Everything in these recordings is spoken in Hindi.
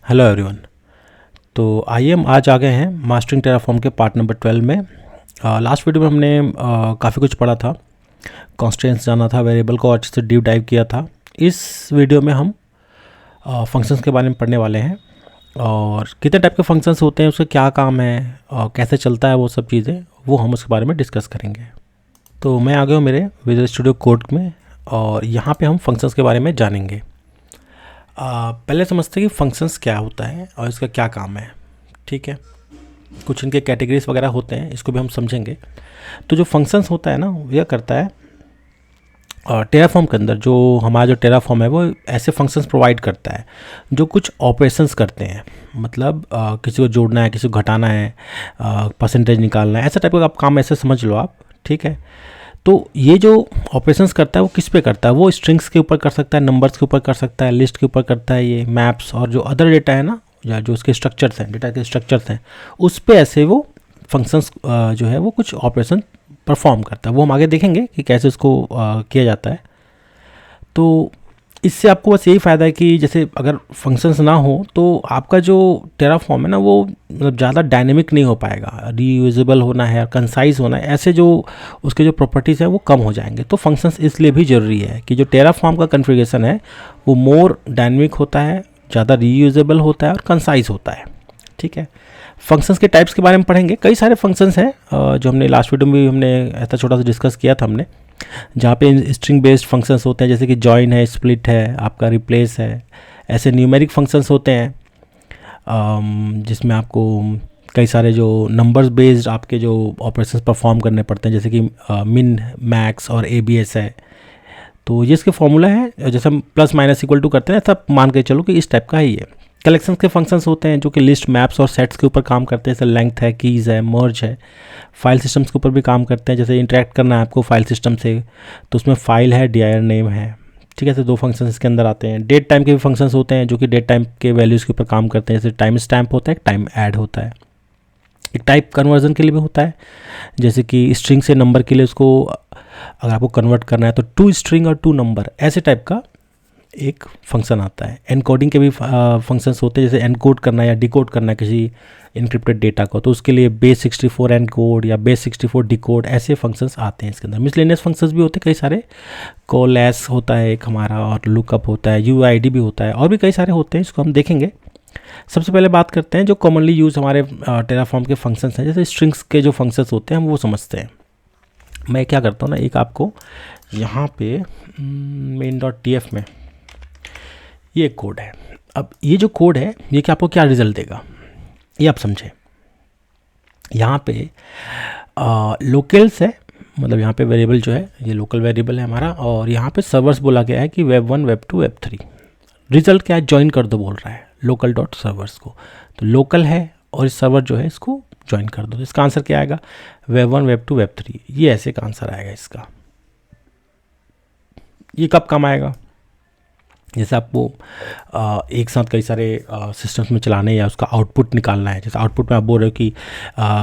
Hello everyone. तो आइए हम आज आ गए हैं मास्टरिंग टेराफॉर्म के पार्ट नंबर 12 में। लास्ट वीडियो में हमने काफ़ी कुछ पढ़ा था, कॉन्स्टेंट्स जाना था, वेरिएबल को अच्छे से डीप डाइव किया था। इस वीडियो में हम फंक्शंस के बारे में पढ़ने वाले हैं और कितने टाइप के फंक्शंस होते हैं, उसका क्या काम है और कैसे चलता है, वो सब चीज़ें वो हम उसके बारे में डिस्कस करेंगे। तो मैं आ गया हूँ मेरे विजुअल स्टूडियो कोड में और यहाँ पे हम फंक्शंस के बारे में जानेंगे। पहले समझते हैं कि फंक्शंस क्या होता है और इसका क्या काम है। ठीक है, कुछ इनके कैटेगरीज वगैरह होते हैं, इसको भी हम समझेंगे। तो जो फंक्शंस होता है ना, यह करता है टेराफॉर्म के अंदर, जो हमारा जो टेराफॉर्म है वो ऐसे फंक्शंस प्रोवाइड करता है जो कुछ ऑपरेशंस करते हैं। मतलब किसी को जोड़ना है, किसी को घटाना है, परसेंटेज निकालना है, ऐसा टाइप का आप काम ऐसे समझ लो आप। ठीक है, तो ये जो ऑपरेशंस करता है वो किस पे करता है? वो स्ट्रिंग्स के ऊपर कर सकता है, नंबर्स के ऊपर कर सकता है, लिस्ट के ऊपर करता है, ये मैप्स और जो अदर डेटा है ना, या जो उसके स्ट्रक्चर्स हैं, डेटा के स्ट्रक्चर्स हैं, उस पे ऐसे वो फंक्शंस जो है वो कुछ ऑपरेशन परफॉर्म करता है। वो हम आगे देखेंगे कि कैसे उसको किया जाता है। तो इससे आपको बस यही फ़ायदा है कि जैसे अगर फंक्शंस ना हो तो आपका जो टेराफॉर्म है ना वो मतलब ज़्यादा डायनेमिक नहीं हो पाएगा, रीयूजेबल होना है, कंसाइज होना है, ऐसे जो उसके जो प्रॉपर्टीज़ है वो कम हो जाएंगे। तो फंक्शंस इसलिए भी ज़रूरी है कि जो टेराफॉर्म का कन्फिगरेशन है वो मोर डायनेमिक होता है, ज़्यादा रीयूजेबल होता है और कंसाइज होता है। ठीक है, फंक्शंस के टाइप्स के बारे में पढ़ेंगे। कई सारे फंक्शंस हैं जो हमने लास्ट वीडियो में भी हमने ऐसा छोटा सा डिस्कस किया था हमने, जहाँ पे स्ट्रिंग बेस्ड फंक्शंस होते हैं, जैसे कि जॉइन है, स्प्लिट है, आपका रिप्लेस है। ऐसे न्यूमेरिक फंक्शंस होते हैं जिसमें आपको कई सारे जो नंबर्स बेस्ड आपके जो ऑपरेशंस परफॉर्म करने पड़ते हैं, जैसे कि मिन, मैक्स और एबीएस है। तो ये इसके फॉर्मूला है, जैसे हम प्लस माइनस इक्वल टू करते हैं, सब मान के चलो कि इस टाइप का ही है। कलेक्शंस के फंक्शंस होते हैं जो कि लिस्ट, मैप्स और सेट्स के ऊपर काम करते हैं, जैसे लेंथ है, कीज़ है, मर्ज है। फाइल सिस्टम्स के ऊपर भी काम करते हैं, जैसे इंटरेक्ट करना है आपको फाइल सिस्टम से, तो उसमें फाइल है, dir नेम है। ठीक है, तो दो फंक्शंस इसके अंदर आते हैं। डेट टाइम के भी फंक्शंस होते हैं जो कि डेट टाइम के वैल्यूज़ के ऊपर काम करते हैं, जैसे टाइम स्टैम्प होता है, टाइम ऐड होता है। एक टाइप कन्वर्जन के लिए भी होता है, जैसे कि स्ट्रिंग से नंबर के लिए उसको अगर आपको कन्वर्ट करना है तो टू स्ट्रिंग और टू नंबर, ऐसे टाइप का एक फंक्शन आता है। एनकोडिंग के भी फंक्शंस होते हैं, जैसे एनकोड करना है या डिकोड करना है किसी इनक्रिप्टेड डेटा को, तो उसके लिए बेस 64 एनकोड या बेस 64 डिकोड, ऐसे फंक्शंस आते हैं इसके अंदर। मिसलेनियस फंक्शंस भी होते हैं कई सारे, कोलैस होता है एक हमारा, और लुकअप होता है, यूआईडी भी होता है, और भी कई सारे होते हैं, इसको हम देखेंगे। सबसे पहले बात करते हैं जो कॉमनली यूज हमारे टेराफॉर्म के फंक्शंस हैं, जैसे स्ट्रिंग्स के जो फंक्शंस होते हैं हम वो समझते हैं। मैं क्या करता हूँ ना, एक आपको यहाँ पे main.tf में ये एक कोड है। अब ये जो कोड है ये कि आपको क्या रिजल्ट देगा ये आप समझें। यहाँ पे लोकल्स है, मतलब यहाँ पे वेरिएबल जो है ये लोकल वेरिएबल है हमारा, और यहाँ पे सर्वर्स बोला गया है कि वेब 1, वेब 2, वेब 3। रिजल्ट क्या है? ज्वाइन कर दो बोल रहा है लोकल डॉट सर्वर्स को। तो लोकल है और इस सर्वर जो है इसको ज्वाइन कर दो। तो इसका आंसर क्या आएगा? वेब 1, वेब 2, वेब 3, ये ऐसे का आंसर आएगा इसका। ये कब काम आएगा? जैसे आपको एक साथ कई सारे सिस्टम्स में चलाने या उसका आउटपुट निकालना है, जैसे आउटपुट में आप बोल रहे हो कि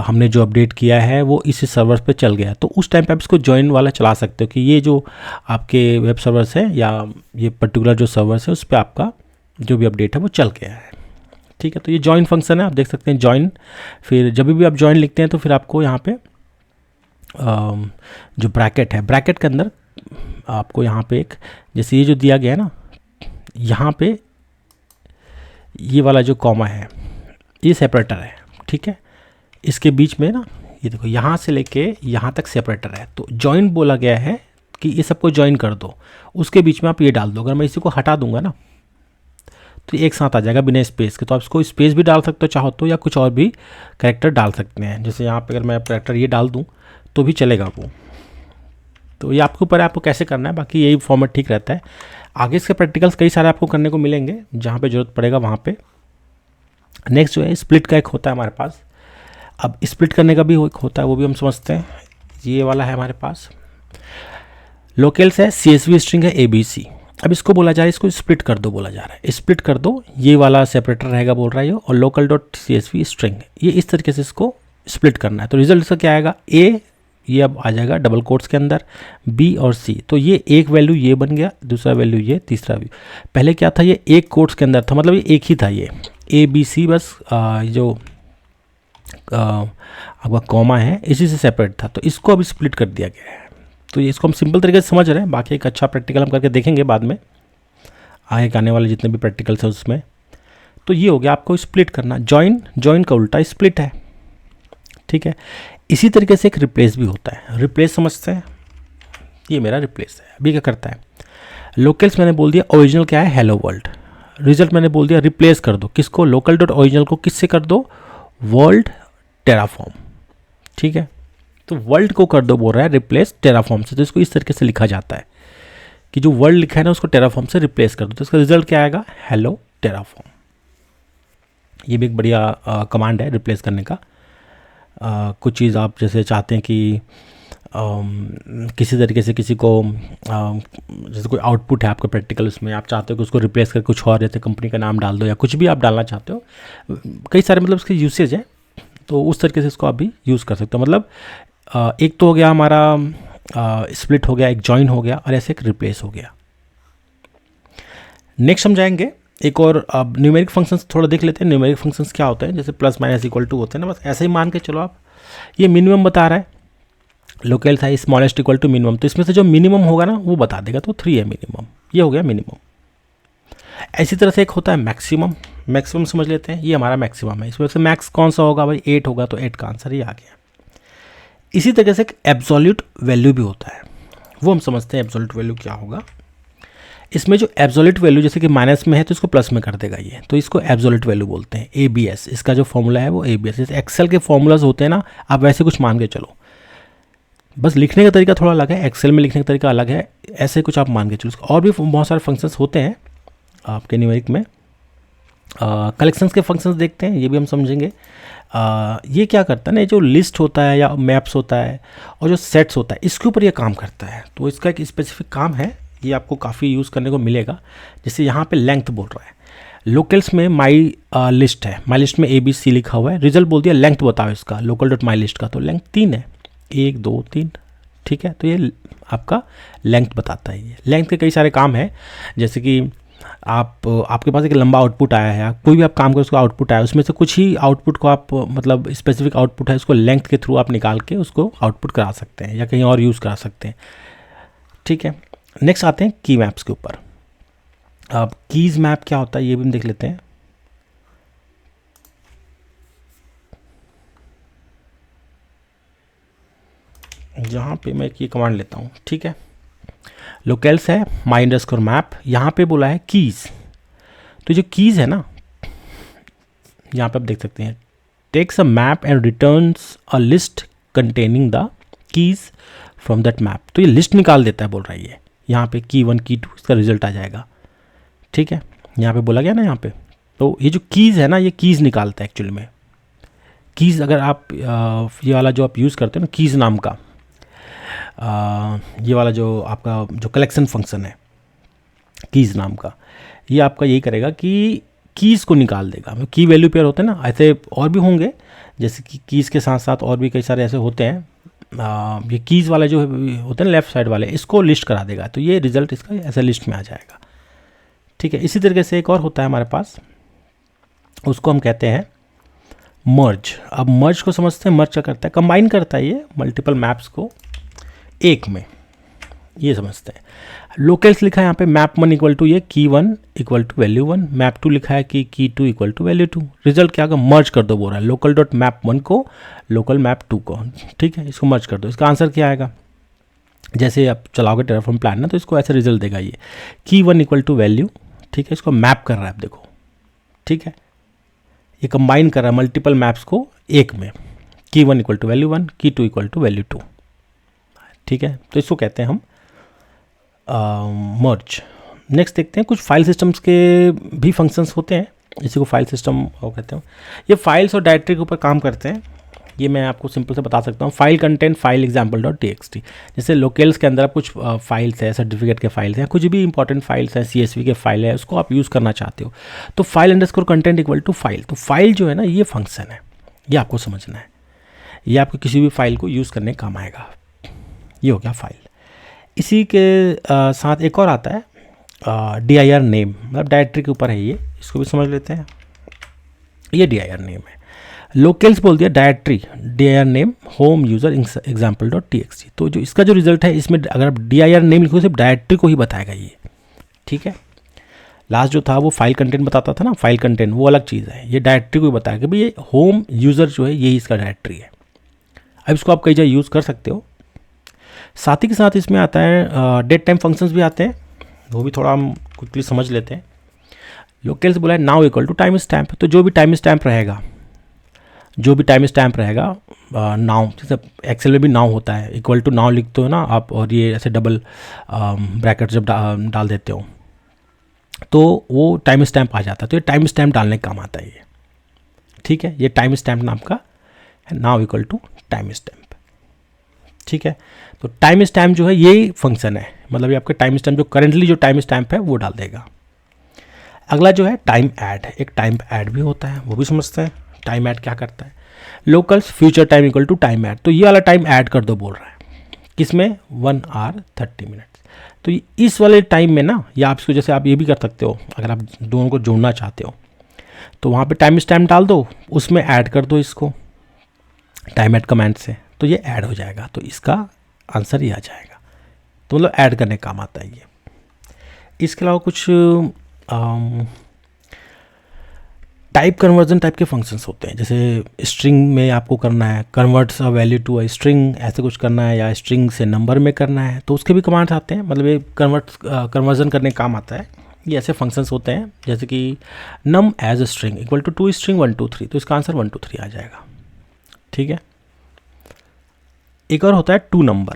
हमने जो अपडेट किया है वो इस सर्वर पे चल गया, तो उस टाइम पे आप इसको ज्वाइन वाला चला सकते हो कि ये जो आपके वेब सर्वर्स है या ये पर्टिकुलर जो सर्वर्स है उस पर आपका जो भी अपडेट है वो चल गया है। ठीक है, तो ये ज्वाइन फंक्शन है, आप देख सकते हैं ज्वाइन। फिर जब भी आप ज्वाइन लिखते हैं तो फिर आपको यहाँ पे जो ब्रैकेट है, ब्रैकेट के अंदर आपको यहाँ पे एक, जैसे ये जो दिया गया है ना, यहाँ पे ये वाला जो कॉमा है ये सेपरेटर है। ठीक है, इसके बीच में ना ये देखो यहाँ से लेके यहाँ तक सेपरेटर है, तो जॉइन बोला गया है कि ये सबको ज्वाइन कर दो, उसके बीच में आप ये डाल दो। अगर मैं इसी को हटा दूंगा ना तो एक साथ आ जाएगा बिना स्पेस के। तो आप इसको स्पेस भी डाल सकते हो चाहो तो, या कुछ और भी कैरेक्टर डाल सकते हैं। जैसे यहाँ पे अगर मैं कैरेक्टर ये डाल दूँ तो भी चलेगा वो। तो ये आपके ऊपर है आपको कैसे करना है, बाकी यही फॉर्मेट ठीक रहता है। आगे इसके प्रैक्टिकल्स कई सारे आपको करने को मिलेंगे, जहाँ पे ज़रूरत पड़ेगा वहाँ पे। नेक्स्ट जो है स्प्लिट का एक होता है हमारे पास। अब स्प्लिट करने का भी एक होता है, वो भी हम समझते हैं। ये वाला है हमारे पास, लोकल्स है, CSV स्ट्रिंग है, ABC। अब इसको बोला जा रहा है, इसको स्प्लिट कर दो बोला जा रहा है, स्प्लिट कर दो, ये वाला सेपरेटर रहेगा बोल रहा है ये, और लोकल डॉट CSV स्ट्रिंग, ये इस तरीके से इसको स्प्लिट करना है। तो रिजल्ट इसका क्या आएगा? A ये अब आ जाएगा डबल कोट्स के अंदर बी और सी। तो ये एक वैल्यू ये बन गया, दूसरा वैल्यू ये, तीसरा वैल्यू। पहले क्या था, ये एक कोट्स के अंदर था, मतलब ये एक ही था, ये ए बी सी, बस जो आपका कॉमा है इसी से सेपरेट था। तो इसको अब स्प्लिट कर दिया गया है। तो ये इसको हम सिंपल तरीके से समझ रहे हैं, बाकी एक अच्छा प्रैक्टिकल हम करके देखेंगे बाद में, आगे आने वाले जितने भी प्रैक्टिकल्स हैं उसमें। तो ये हो गया आपको स्प्लिट करना। जॉइन का उल्टा स्प्लिट है, ठीक है। इसी तरीके से एक रिप्लेस भी होता है। रिप्लेस समझते हैं, ये मेरा रिप्लेस है। अभी क्या करता है, लोकल्स मैंने बोल दिया, ओरिजिनल क्या है, हेलो वर्ल्ड। रिजल्ट मैंने बोल दिया रिप्लेस कर दो, किसको, लोकल डॉट ओरिजिनल को किससे कर दो, वर्ल्ड टेराफॉर्म, ठीक है। तो वर्ल्ड को कर दो बोल रहा है रिप्लेस टेराफॉर्म से। तो इसको इस तरीके से लिखा जाता है कि जो वर्ल्ड लिखा है ना उसको टेराफॉर्म से रिप्लेस कर दो। तो इसका रिजल्ट क्या आएगा, हेलो टेराफॉर्म। ये भी एक बढ़िया कमांड है रिप्लेस करने का। कुछ चीज़ आप जैसे चाहते हैं कि किसी तरीके से किसी को जैसे कोई आउटपुट है आपका प्रैक्टिकल, उसमें आप चाहते हो कि उसको रिप्लेस कर कुछ और, जैसे कंपनी का नाम डाल दो या कुछ भी आप डालना चाहते हो, कई सारे मतलब इसके यूसेज है। तो उस तरीके से इसको आप भी यूज़ कर सकते हो। मतलब एक तो हो गया हमारा स्प्लिट हो गया, एक जॉइन हो गया, और ऐसे एक रिप्लेस हो गया। नेक्स्ट हम जाएंगे एक और, अब न्यूमेरिक फंक्शंस थोड़ा देख लेते हैं। न्यूमेरिक फंक्शंस क्या होते हैं, जैसे प्लस माइनस इक्वल टू होते हैं ना, बस ऐसे ही मान के चलो आप। ये मिनिमम बता रहा है, लोकल था स्मॉलेस्ट इक्वल टू मिनिमम, तो इसमें से जो मिनिमम होगा ना वो बता देगा, तो 3 है मिनिमम, ये हो गया मिनिमम। ऐसी तरह से एक होता है मैक्सिमम। मैक्सिमम समझ लेते हैं, ये हमारा मैक्सिमम है। इसमें से मैक्स कौन सा होगा भाई, 8 होगा, तो 8 का आंसर ही आ गया। इसी तरीके से एक एब्सोल्यूट वैल्यू भी होता है, वो हम समझते हैं एब्सोल्यूट वैल्यू क्या होगा। इसमें जो एब्सोल्यूट वैल्यू जैसे कि माइनस में है तो इसको प्लस में कर देगा ये, तो इसको एब्सोल्यूट वैल्यू बोलते हैं, ABS। इसका जो फॉर्मूला है वो ABS। जैसे एक्सेल के फॉर्मूलाज होते हैं ना, आप वैसे कुछ मान के चलो, बस लिखने का तरीका थोड़ा अलग है, एक्सेल में लिखने का तरीका अलग है, ऐसे कुछ आप मान के चलो। और भी बहुत सारे फंक्शंस होते हैं आपके न्यूमेरिक में। कलेक्शंस के फंक्शंस देखते हैं, ये भी हम समझेंगे। ये क्या करता है ना, जो लिस्ट होता है या मैप्स होता है और जो सेट्स होता है, इसके ऊपर ये काम करता है। तो इसका एक स्पेसिफिक काम है, ये आपको काफ़ी यूज़ करने को मिलेगा। जैसे यहाँ पे लेंथ बोल रहा है, लोकल्स में माई लिस्ट है, माई लिस्ट में ABC लिखा हुआ है। रिजल्ट बोल दिया लेंथ बताओ इसका, लोकल डॉट माई लिस्ट का, तो लेंथ 3 है, 1 2 3, ठीक है। तो ये आपका लेंथ बताता है। ये लेंथ के कई सारे काम है, जैसे कि आपके पास एक लंबा आउटपुट आया है, कोई भी आप काम करो उसका आउटपुट आया, उसमें से कुछ ही आउटपुट को आप मतलब स्पेसिफिक आउटपुट है उसको लेंथ के थ्रू आप निकाल के उसको आउटपुट करा सकते हैं या कहीं और यूज़ करा सकते हैं, ठीक है। नेक्स्ट आते हैं की मैप्स के ऊपर। अब कीज मैप क्या होता है ये भी हम देख लेते हैं। यहाँ पे मैं ये कमांड लेता हूँ, ठीक है। लोकल्स है my_map, यहाँ पे बोला है कीज। तो जो कीज है ना, यहाँ पे आप देख सकते हैं, takes a map and returns a list containing the keys from that map. तो ये लिस्ट निकाल देता है बोल रहा है ये, यहाँ पे की 1 की 2 इसका रिजल्ट आ जाएगा, ठीक है। यहाँ पे बोला गया ना यहाँ पे, तो ये जो कीज़ है ना ये कीज़ निकालता है एक्चुअली में। कीज़ अगर आप ये वाला जो आप यूज़ करते हो ना कीज़ नाम का, ये वाला जो आपका जो कलेक्शन फंक्शन है कीज़ नाम का, ये आपका यही करेगा कि कीज़ को निकाल देगा। की वैल्यू पेयर होते हैं ना, ऐसे और भी होंगे, जैसे कि कीज़ के साथ साथ और भी कई सारे ऐसे होते हैं। ये कीज़ वाले जो होते हैं लेफ़्ट साइड वाले, इसको लिस्ट करा देगा, तो ये रिज़ल्ट इसका ऐसे लिस्ट में आ जाएगा, ठीक है। इसी तरीके से एक और होता है हमारे पास, उसको हम कहते हैं मर्ज। अब मर्ज को समझते हैं, मर्ज क्या करता है, कंबाइन करता है ये मल्टीपल मैप्स को एक में, ये समझते हैं। लोकल्स लिखा है यहाँ पे मैप 1 इक्वल टू ये की 1 इक्वल टू वैल्यू 1, मैप 2 लिखा है कि की 2 इक्वल टू वैल्यू 2। रिजल्ट क्या होगा, मर्ज कर दो बोल रहा है, लोकल डॉट मैप 1 को लोकल मैप 2 को, ठीक है, इसको मर्ज कर दो। इसका आंसर क्या आएगा, जैसे आप चलाओगे टेराफॉर्म प्लान ना, तो इसको ऐसे रिजल्ट देगा ये की 1 इक्वल टू वैल्यू, ठीक है। इसको मैप कर रहा है, आप देखो, ठीक है, ये कंबाइन कर रहा है मल्टीपल मैप्स को एक में, की 1 इक्वल टू वैल्यू 1, की 2 इक्वल टू वैल्यू 2, ठीक है। तो इसको कहते हैं हम मर्ज। नेक्स्ट देखते हैं कुछ फाइल सिस्टम्स के भी फंक्शंस होते हैं, इसी को फाइल सिस्टम कहते हैं। ये फाइल्स और डायरेक्टरी के ऊपर काम करते हैं, ये मैं आपको सिंपल से बता सकता हूँ। File content file example dot txt, जैसे लोकल्स के अंदर आप कुछ फाइल्स है, सर्टिफिकेट के फाइल्स हैं, कुछ भी इंपॉर्टेंट फाइल्स हैं, CSV के फाइल है, उसको आप यूज़ करना चाहते हो, तो file underscore content equal to file. तो फाइल जो है ना ये फंक्शन है, ये आपको समझना है। ये आपको किसी भी फाइल को यूज़ करने काम आएगा। ये हो गया फाइल। इसी के साथ एक और आता है dir नेम, मतलब डायरेक्टरी के ऊपर है ये, इसको भी समझ लेते हैं। ये dir नेम है। लोकल्स बोल दिया directory dir name home user example dot txt। तो जो इसका जो रिजल्ट है, इसमें अगर आप dir नेम लिखो सिर्फ डायरेक्टरी को ही बताएगा ये, ठीक है। लास्ट जो था वो फाइल कंटेंट बताता था ना, फाइल कंटेंट वो अलग चीज़ है, ये डायरेक्टरी को ही बताएगा कि भाई ये होम यूज़र जो है यही इसका डायरेक्टरी है। अब इसको आप कई जगह यूज़ कर सकते हो। साथ ही के साथ इसमें आता है डेट टाइम फंक्शंस भी आते हैं, वो भी थोड़ा हम क्विकली समझ लेते हैं। लोकल्स बोला है now equal to time stamp, तो जो भी टाइम स्टैम्प रहेगा, नाउ, जैसे एक्सेल में भी नाउ होता है, इक्वल टू नाउ लिखते हो ना आप, और ये ऐसे डबल ब्रैकेट जब डाल देते हो तो वो टाइम स्टैम्प आ जाता है। तो ये टाइम स्टैम्प डालने का काम आता है ये, ठीक है। ये टाइम स्टैम्प नाम का है, now equal to time stamp, ठीक है। तो टाइम स्टैम्प जो है यही फंक्शन है, मतलब ये आपका टाइम स्टैम्प जो करेंटली जो टाइम स्टैम्प है वो डाल देगा। अगला जो है टाइम ऐड, एक टाइम ऐड भी होता है, वो भी समझते हैं टाइम ऐड क्या करता है। Locals future time equal to time add, तो ये वाला टाइम ऐड कर दो बोल रहा है, किसमें 1 hour 30 minutes। तो इस वाले टाइम में ना, या आप इसको जैसे आप ये भी कर सकते हो, अगर आप दोनों को जोड़ना चाहते हो तो वहाँ पे टाइम स्टैम्प डाल दो, उसमें ऐड कर दो इसको टाइम ऐड कमांड से, तो ये ऐड हो जाएगा। तो इसका आंसर ये आ जाएगा। तो मतलब ऐड करने काम आता है ये। इसके अलावा कुछ टाइप कन्वर्जन टाइप के फंक्शंस होते हैं, जैसे स्ट्रिंग में आपको करना है converts a value to a string, ऐसे कुछ करना है, या स्ट्रिंग से नंबर में करना है, तो उसके भी कमांड्स आते हैं, मतलब ये कन्वर्जन करने का काम आता है। ये ऐसे फंक्शंस होते हैं जैसे कि num as a string equal to string 1 2 3, तो इसका आंसर 1 2 3 आ जाएगा, ठीक है। एक और होता है टू नंबर,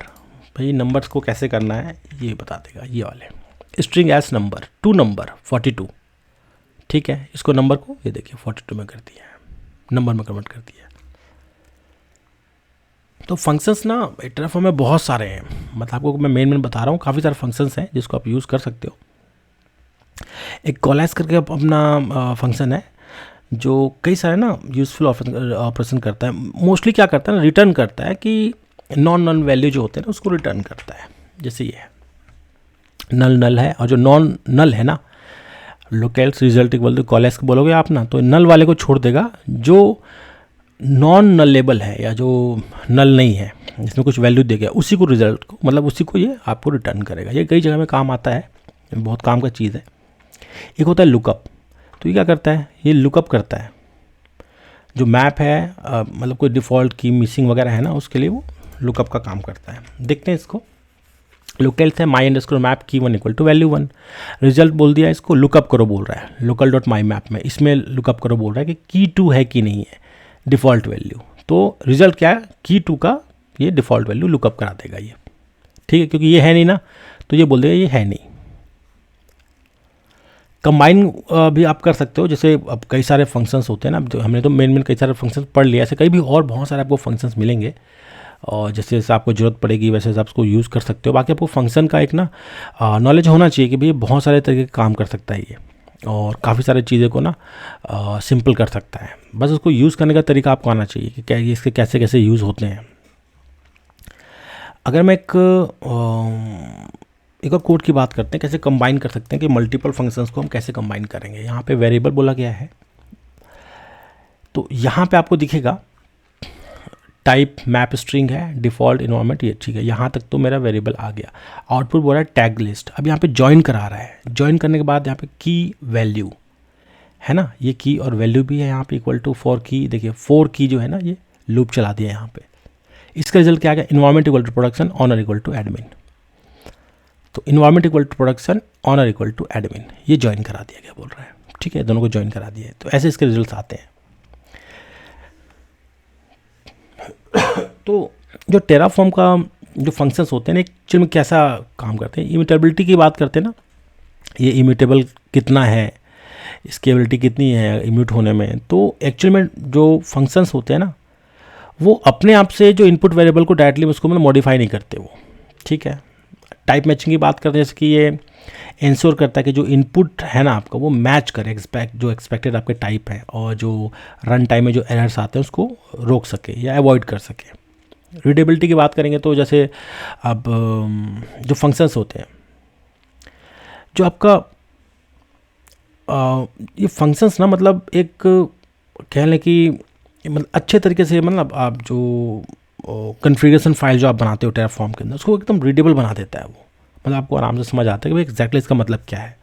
भाई नंबर्स को कैसे करना है ये बता देगा ये वाले। String as number, to number 42, ठीक है। इसको नंबर को ये देखिए 42 में कर दिया है, नंबर में कन्वर्ट कर दिया है। तो फंक्शंस ना टेराफॉर्म में बहुत सारे हैं, मतलब आपको मैं मेन बता रहा हूँ, काफ़ी सारे फंक्शंस हैं जिसको आप यूज़ कर सकते हो। एक कॉलेज करके अपना फंक्शन है जो कई सारे ना यूज़फुल ऑपरेशन करता है। मोस्टली क्या करता है ना, रिटर्न करता है कि नॉन वैल्यू जो होते हैं ना उसको रिटर्न करता है। जैसे ये है नल है, और जो नॉन नल है ना, locals result equal to college बोलोगे आप ना, तो नल वाले को छोड़ देगा। जो नॉन नलेबल है या जो नल नहीं है, जिसमें कुछ वैल्यू दे गया, उसी को रिजल्ट को, मतलब उसी को ये आपको रिटर्न करेगा। ये कई जगह में काम आता है, बहुत काम का चीज़ है। एक होता है लुकअप, तो ये क्या करता है, ये लुकअप करता है जो मैप है, मतलब कोई डिफ़ॉल्ट की मिसिंग वगैरह है ना, उसके लिए वो लुकअप का काम करता है। देखते हैं इसको। लोकल्स है माई अंडरस्कोर मैप की 1 इक्वल टू वैल्यू 1, रिजल्ट बोल दिया इसको लुकअप करो बोल रहा है, लोकल डॉट माई मैप में, इसमें लुकअप करो बोल रहा है कि की 2 है कि नहीं है डिफ़ॉल्ट वैल्यू। तो रिजल्ट क्या है, की 2 का ये डिफ़ॉल्ट वैल्यू लुकअप करा देगा ये, ठीक है, क्योंकि ये है नहीं ना, तो ये बोल देगा ये है नहीं। कंबाइन भी आप कर सकते हो, जैसे अब कई सारे फंक्शंस होते हैं ना, जो हमने तो मेन कई सारे फंक्शंस पढ़ लिया, ऐसे कई भी और बहुत सारे आपको फंक्शंस मिलेंगे, और जैसे जैसे आपको ज़रूरत पड़ेगी वैसे आप उसको यूज़ कर सकते हो। बाकी आपको फंक्शन का एक ना नॉलेज होना चाहिए कि भाई बहुत सारे तरीके का काम कर सकता है ये, और काफ़ी सारी चीज़ें को ना सिंपल कर सकता है। बस उसको यूज़ करने का तरीका आपको आना चाहिए कि क्या इसके कैसे कैसे यूज़ होते हैं। अगर मैं एक और कोड की बात करते हैं, कैसे कंबाइन कर सकते हैं कि मल्टीपल फंक्शंस को हम कैसे कंबाइन करेंगे। यहाँ पे वेरिएबल बोला गया है, तो यहाँ पे आपको दिखेगा टाइप मैप स्ट्रिंग है, डिफ़ॉल्ट इन्वायरमेंट, ये ठीक है, यहाँ तक तो मेरा वेरिएबल आ गया। आउटपुट बोल रहा है टैग लिस्ट, अब यहाँ पे ज्वाइन करा रहा है। ज्वाइन करने के बाद यहाँ पे की वैल्यू है ना, ये की और वैल्यू भी है यहाँ पे इक्वल टू 4 की, देखिए 4 की जो है ना ये लूप चला दिया यहाँ पे। इसका रिजल्ट क्या आ गया, environment equal to production owner equal to admin. तो environment equal to production owner equal to admin, ये ज्वाइन करा दिया गया बोल रहा है, ठीक है, दोनों को ज्वाइन करा दिया है। तो ऐसे इसके रिजल्ट आते हैं। तो जो टेराफॉर्म का जो फंक्शंस होते हैं ना, एक्चुअली में कैसा काम करते हैं, इम्यूटेबिलिटी की बात करते हैं ना, ये इम्यूटेबल कितना है, स्केलेबिलिटी कितनी है इम्यूट होने में। तो एक्चुअली में जो फंक्शंस होते हैं ना, वो अपने आप से जो इनपुट वेरिएबल को डायरेक्टली उसको मतलब मॉडिफाई नहीं करते वो, ठीक है। टाइप मैचिंग की बात करते हैं, जैसे कि ये इंश्योर करता है कि जो इनपुट है ना आपका वो मैच करे जो एक्सपेक्टेड आपके टाइप है, और जो रन टाइम में जो एरर्स आते हैं उसको रोक सके या अवॉइड कर सके। रीडेबिलिटी की बात करेंगे तो जैसे अब जो फंक्शंस होते हैं, जो आपका ये फंक्शंस ना मतलब एक कह लें कि मतलब अच्छे तरीके से, मतलब आप जो कॉन्फ़िगरेशन फाइल जो आप बनाते हो टेराफॉर्म के अंदर उसको एकदम रीडेबल बना देता है वो। मतलब आपको आराम से समझ आता है कि भाई एग्जैक्टली इसका मतलब क्या है।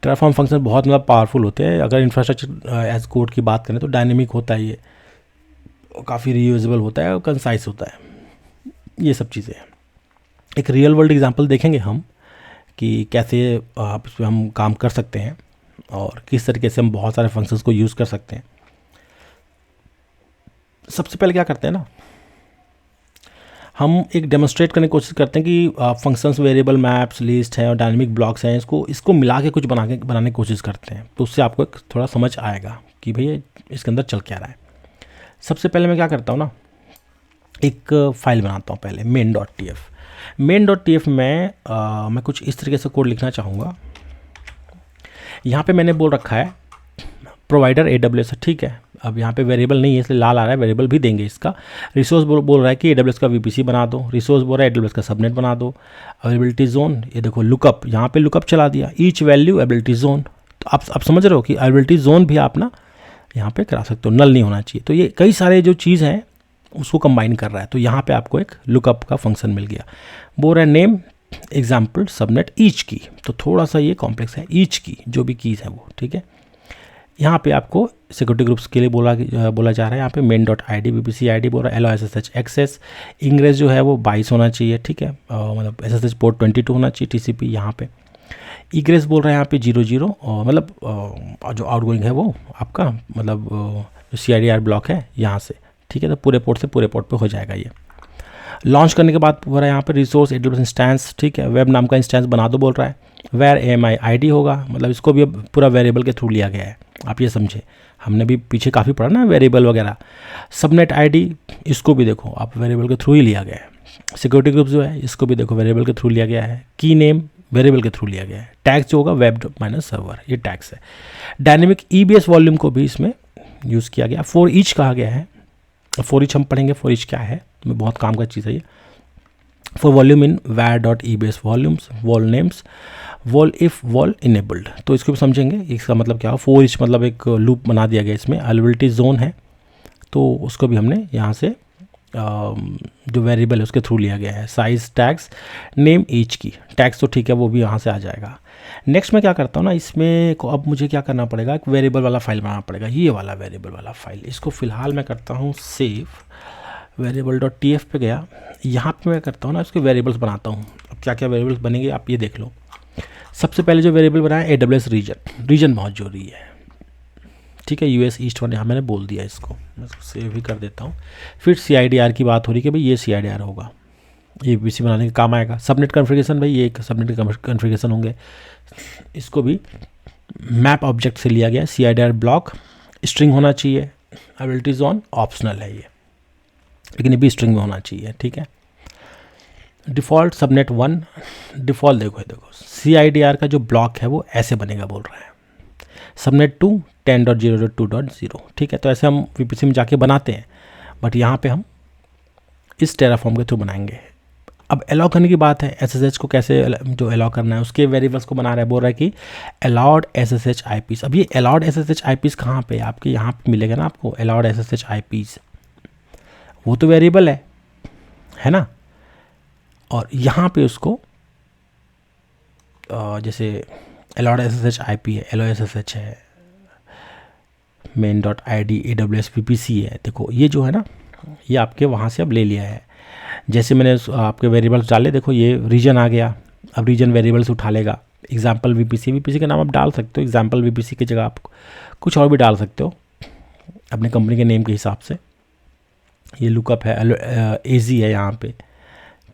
टेराफॉर्म फंक्शन बहुत मतलब पावरफुल होते हैं। अगर इंफ्रास्ट्रक्चर एज कोड की बात करें तो डायनेमिक होता है ये, काफ़ी रीयूजेबल होता है और कंसाइज होता है, ये सब चीज़ें। एक रियल वर्ल्ड एग्जांपल देखेंगे हम कि कैसे आप इस पर हम काम कर सकते हैं और किस तरीके से हम बहुत सारे फंक्शंस को यूज़ कर सकते हैं। सबसे पहले क्या करते हैं ना, हम एक डेमोन्स्ट्रेट करने की कोशिश करते हैं कि फंक्शंस, वेरिएबल, मैप्स, लिस्ट है और डायनेमिक ब्लॉक्स हैं, इसको मिला के कुछ बनाने की कोशिश करते हैं। तो उससे आपको एक थोड़ा समझ आएगा कि भैया इसके अंदर चल क्या रहा है। सबसे पहले मैं क्या करता हूँ ना, एक फ़ाइल बनाता हूँ पहले main.tf। main.tf में मैं कुछ इस तरीके से कोड लिखना चाहूँगा। यहाँ पे मैंने बोल रखा है प्रोवाइडर AWS है, ठीक है। अब यहाँ पे वेरिएबल नहीं है इसलिए लाल आ रहा है, वेरिएबल भी देंगे इसका। रिसोर्स बोल रहा है कि AWS का VPC बना दो, रिसोर्स बोल रहा है AWS का सबनेट बना दो। अवेलेबिलिटी जोन, ये देखो लुकअप, यहाँ पे लुकअप चला दिया, ईच वैल्यू अवेलेबिलिटी जोन। तो आप समझ रहे हो कि अवेलेबिलिटी जोन भी आप ना यहाँ पे करा सकते हो, नल नहीं होना चाहिए। तो ये कई सारे जो चीज़ हैं उसको कंबाइन कर रहा है। तो यहाँ पे आपको एक लुकअप का फंक्शन मिल गया। बोल रहा है नेम एग्जाम्पल सबनेट ईच की, तो थोड़ा सा ये कॉम्प्लेक्स है, ईच की जो भी कीज़ है वो, ठीक है। यहाँ पे आपको सिक्योरिटी ग्रुप्स के लिए बोला जा रहा है। यहाँ पे main.id VPC ID बोल रहा है, allow SSH एक्सेस, इंग्रेस जो है वो 22 होना चाहिए, ठीक है। मतलब SSH पोर्ट 22 होना चाहिए, TCP यहाँ पे। इग्रेस बोल रहा है यहाँ पे 00, और मतलब जो आउटगोइंग है वो आपका मतलब जो CIDR ब्लॉक है यहाँ से, ठीक है। तो पूरे पोर्ट से पूरे पोर्ट पे हो जाएगा ये। लॉन्च करने के बाद हो रहा है यहाँ पे रिसोर्स AWS इंस्टेंस, ठीक है। वेब नाम का इंस्टेंस बना दो बोल रहा है। वेर AMI ID होगा, मतलब इसको भी अब पूरा वेरिएबल के थ्रू लिया गया है। आप ये समझे, हमने भी पीछे काफ़ी पढ़ा ना वेरिएबल वगैरह। सबनेट ID, इसको भी देखो आप वेरिएबल के थ्रू ही लिया गया है। सिक्योरिटी ग्रुप जो है इसको भी देखो वेरिएबल के थ्रू लिया गया है। की नेम वेरिएबल के थ्रू लिया गया है। टैग्स जो होगा वेब माइनस सर्वर, ये टैग्स है। डायनेमिक EBS वॉल्यूम को भी इसमें यूज़ किया गया। फॉर ईच कहा गया है, फॉर ईच हम पढ़ेंगे फॉर ईच क्या है, बहुत काम का चीज़ है ये। For volume in var.ebs volumes, wall names, wall if wall enabled, तो इसको भी समझेंगे इसका मतलब क्या हो। फॉर ईच मतलब एक लूप बना दिया गया इसमें। अवेलेबिलिटी जोन है तो उसको भी हमने यहाँ से जो वेरिएबल है उसके थ्रू लिया गया है। साइज टैग्स, नेम ईच की, टैग्स तो ठीक है वो भी यहाँ से आ जाएगा। नेक्स्ट मैं क्या करता हूँ ना, इसमें अब मुझे क्या करना पड़ेगा, एक वेरिएबल वाला फाइल बनाना पड़ेगा, ये वाला वेरिएबल वाला फाइल। इसको फिलहाल मैं करता हूँ सेव, वेरिएबल.tf पे गया। यहाँ पे मैं करता हूँ ना इसके वेरिएबल्स बनाता हूँ। अब क्या क्या वेरिएबल्स बनेंगे आप ये देख लो। सबसे पहले जो वेरिएबल बनाया AWS रीजन बहुत जरूरी है, ठीक है। US ईस्ट 1 यहाँ मैंने बोल दिया, इसको मैं सेव ही कर देता हूँ। फिर CIDR की बात हो रही है कि भाई ये CIDR होगा, ये VPC बनाने के काम आएगा। सबनेट कॉन्फ़िगरेशन, भाई ये एक सबनेट कॉन्फ़िगरेशन होंगे। इसको भी मैप ऑब्जेक्ट से लिया गया। CIDR ब्लॉक स्ट्रिंग होना चाहिए। अवेलेबिलिटी जोन ऑप्शनल है ये, लेकिन ये भी स्ट्रिंग में होना चाहिए, ठीक है। डिफ़ॉल्ट सबनेट 1, डिफ़ॉल्ट देखो CIDR का जो ब्लॉक है वो ऐसे बनेगा बोल रहा है। सबनेट 2 10.0.2.0, ठीक है। तो ऐसे हम VPC में जाके बनाते हैं, बट यहाँ पे हम इस टेराफॉर्म के थ्रू बनाएंगे। अब अलाउ करने की बात है, SSH को कैसे जो अलाउ करना है उसके वेरिएबल्स को बना रहा है। बोल रहा है कि अलाउड SSH IPs। अब ये अलाउड SSH IPs कहाँ पे आपके, यहाँ पे मिलेगा ना आपको अलाउड SSH IPs, वो तो वेरिएबल है ना। और यहाँ पे उसको जैसे अलाउड SSH IP है, allow SSH है, main.id AWS VPC है। देखो ये जो है ना, ये आपके वहाँ से अब ले लिया है। जैसे मैंने आपके वेरिएबल्स डाले, देखो ये रीजन आ गया। अब रीजन वेरिएबल्स उठा लेगा। एग्जाम्पल VPC का नाम आप डाल सकते हो। एग्जाम्पल VPC की जगह आप कुछ और भी डाल सकते हो अपने कंपनी के नेम के हिसाब से। ये लुकअप है, AZ है यहाँ पे,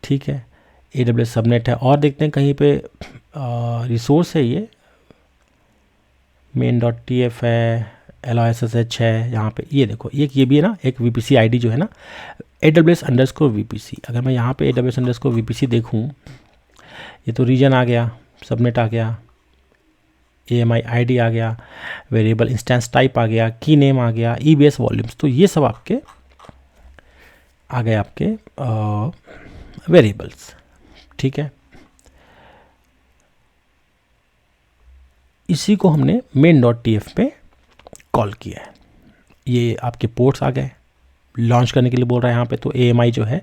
ठीक है। AWS सबनेट है। और देखते हैं कहीं पे रिसोर्स है, ये main.tf है, allow SSH है यहाँ पे। ये देखो ये भी है ना, एक VPC ID जो है ना AWS_VPC। अगर मैं यहाँ पे AWS_VPC देखूँ ये तो रीजन आ गया, सबनेट आ गया, AMI ID आ गया, वेरिएबल इंस्टेंस टाइप आ गया, की नेम आ गया, EBS वॉल्यूम्स। तो ये सब आपके आ गए आपके वेरिएबल्स, ठीक है। इसी को हमने main.tf पे कॉल किया है। ये आपके पोर्ट्स आ गए, लॉन्च करने के लिए बोल रहा है यहाँ पे। तो AMI जो है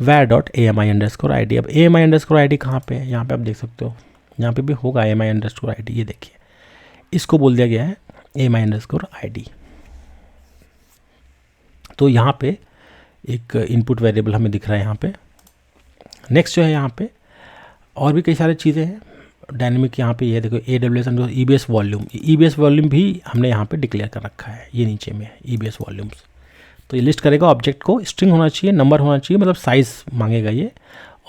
var.ami_id। अब AMI_id कहाँ पे है, यहाँ पे आप देख सकते हो, यहाँ पे भी होगा AMI_id। ये देखिए, इसको बोल दिया गया है AMI_id। तो यहाँ पे एक इनपुट वेरिएबल हमें दिख रहा है यहाँ पे। नेक्स्ट जो है यहाँ पे और भी कई सारी चीज़ें हैं डायनेमिक। यहाँ पे ये देखो AWS EBS वॉल्यूम भी हमने यहाँ पे डिक्लेयर कर रखा है, ये नीचे में EBS वॉल्यूम्स। तो ये लिस्ट करेगा ऑब्जेक्ट को, स्ट्रिंग होना चाहिए, नंबर होना चाहिए, मतलब साइज़ मांगेगा ये,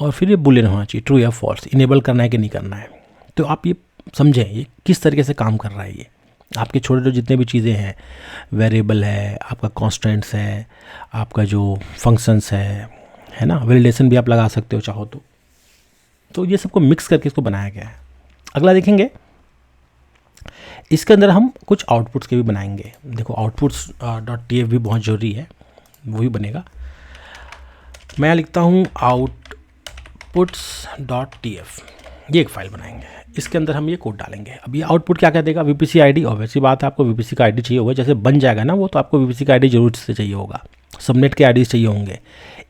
और फिर ये बुलियन होना चाहिए, ट्रू या फॉल्स, इनेबल करना है कि नहीं करना है। तो आप ये समझें ये किस तरीके से काम कर रहा है। ये आपके छोटे छोटे जितने भी चीज़ें हैं, वेरिएबल है, आपका कॉन्स्टेंट्स है, आपका जो फंक्शंस है ना, वैलिडेशन भी आप लगा सकते हो चाहो तो ये सबको मिक्स करके इसको बनाया गया है। अगला देखेंगे, इसके अंदर हम कुछ आउटपुट्स के भी बनाएंगे। देखो आउटपुट्स .tf भी बहुत ज़रूरी है, वो भी बनेगा। मैं लिखता हूँ outputs.tf, ये एक फाइल बनाएंगे, इसके अंदर हम ये कोड डालेंगे। अब ये आउटपुट क्या क्या देगा, VPC ID। और वैसी बात है, आपको VPC का ID चाहिए होगा, जैसे बन जाएगा ना वो, तो आपको VPC का ID जरूर से चाहिए होगा, सबनेट के IDs चाहिए होंगे,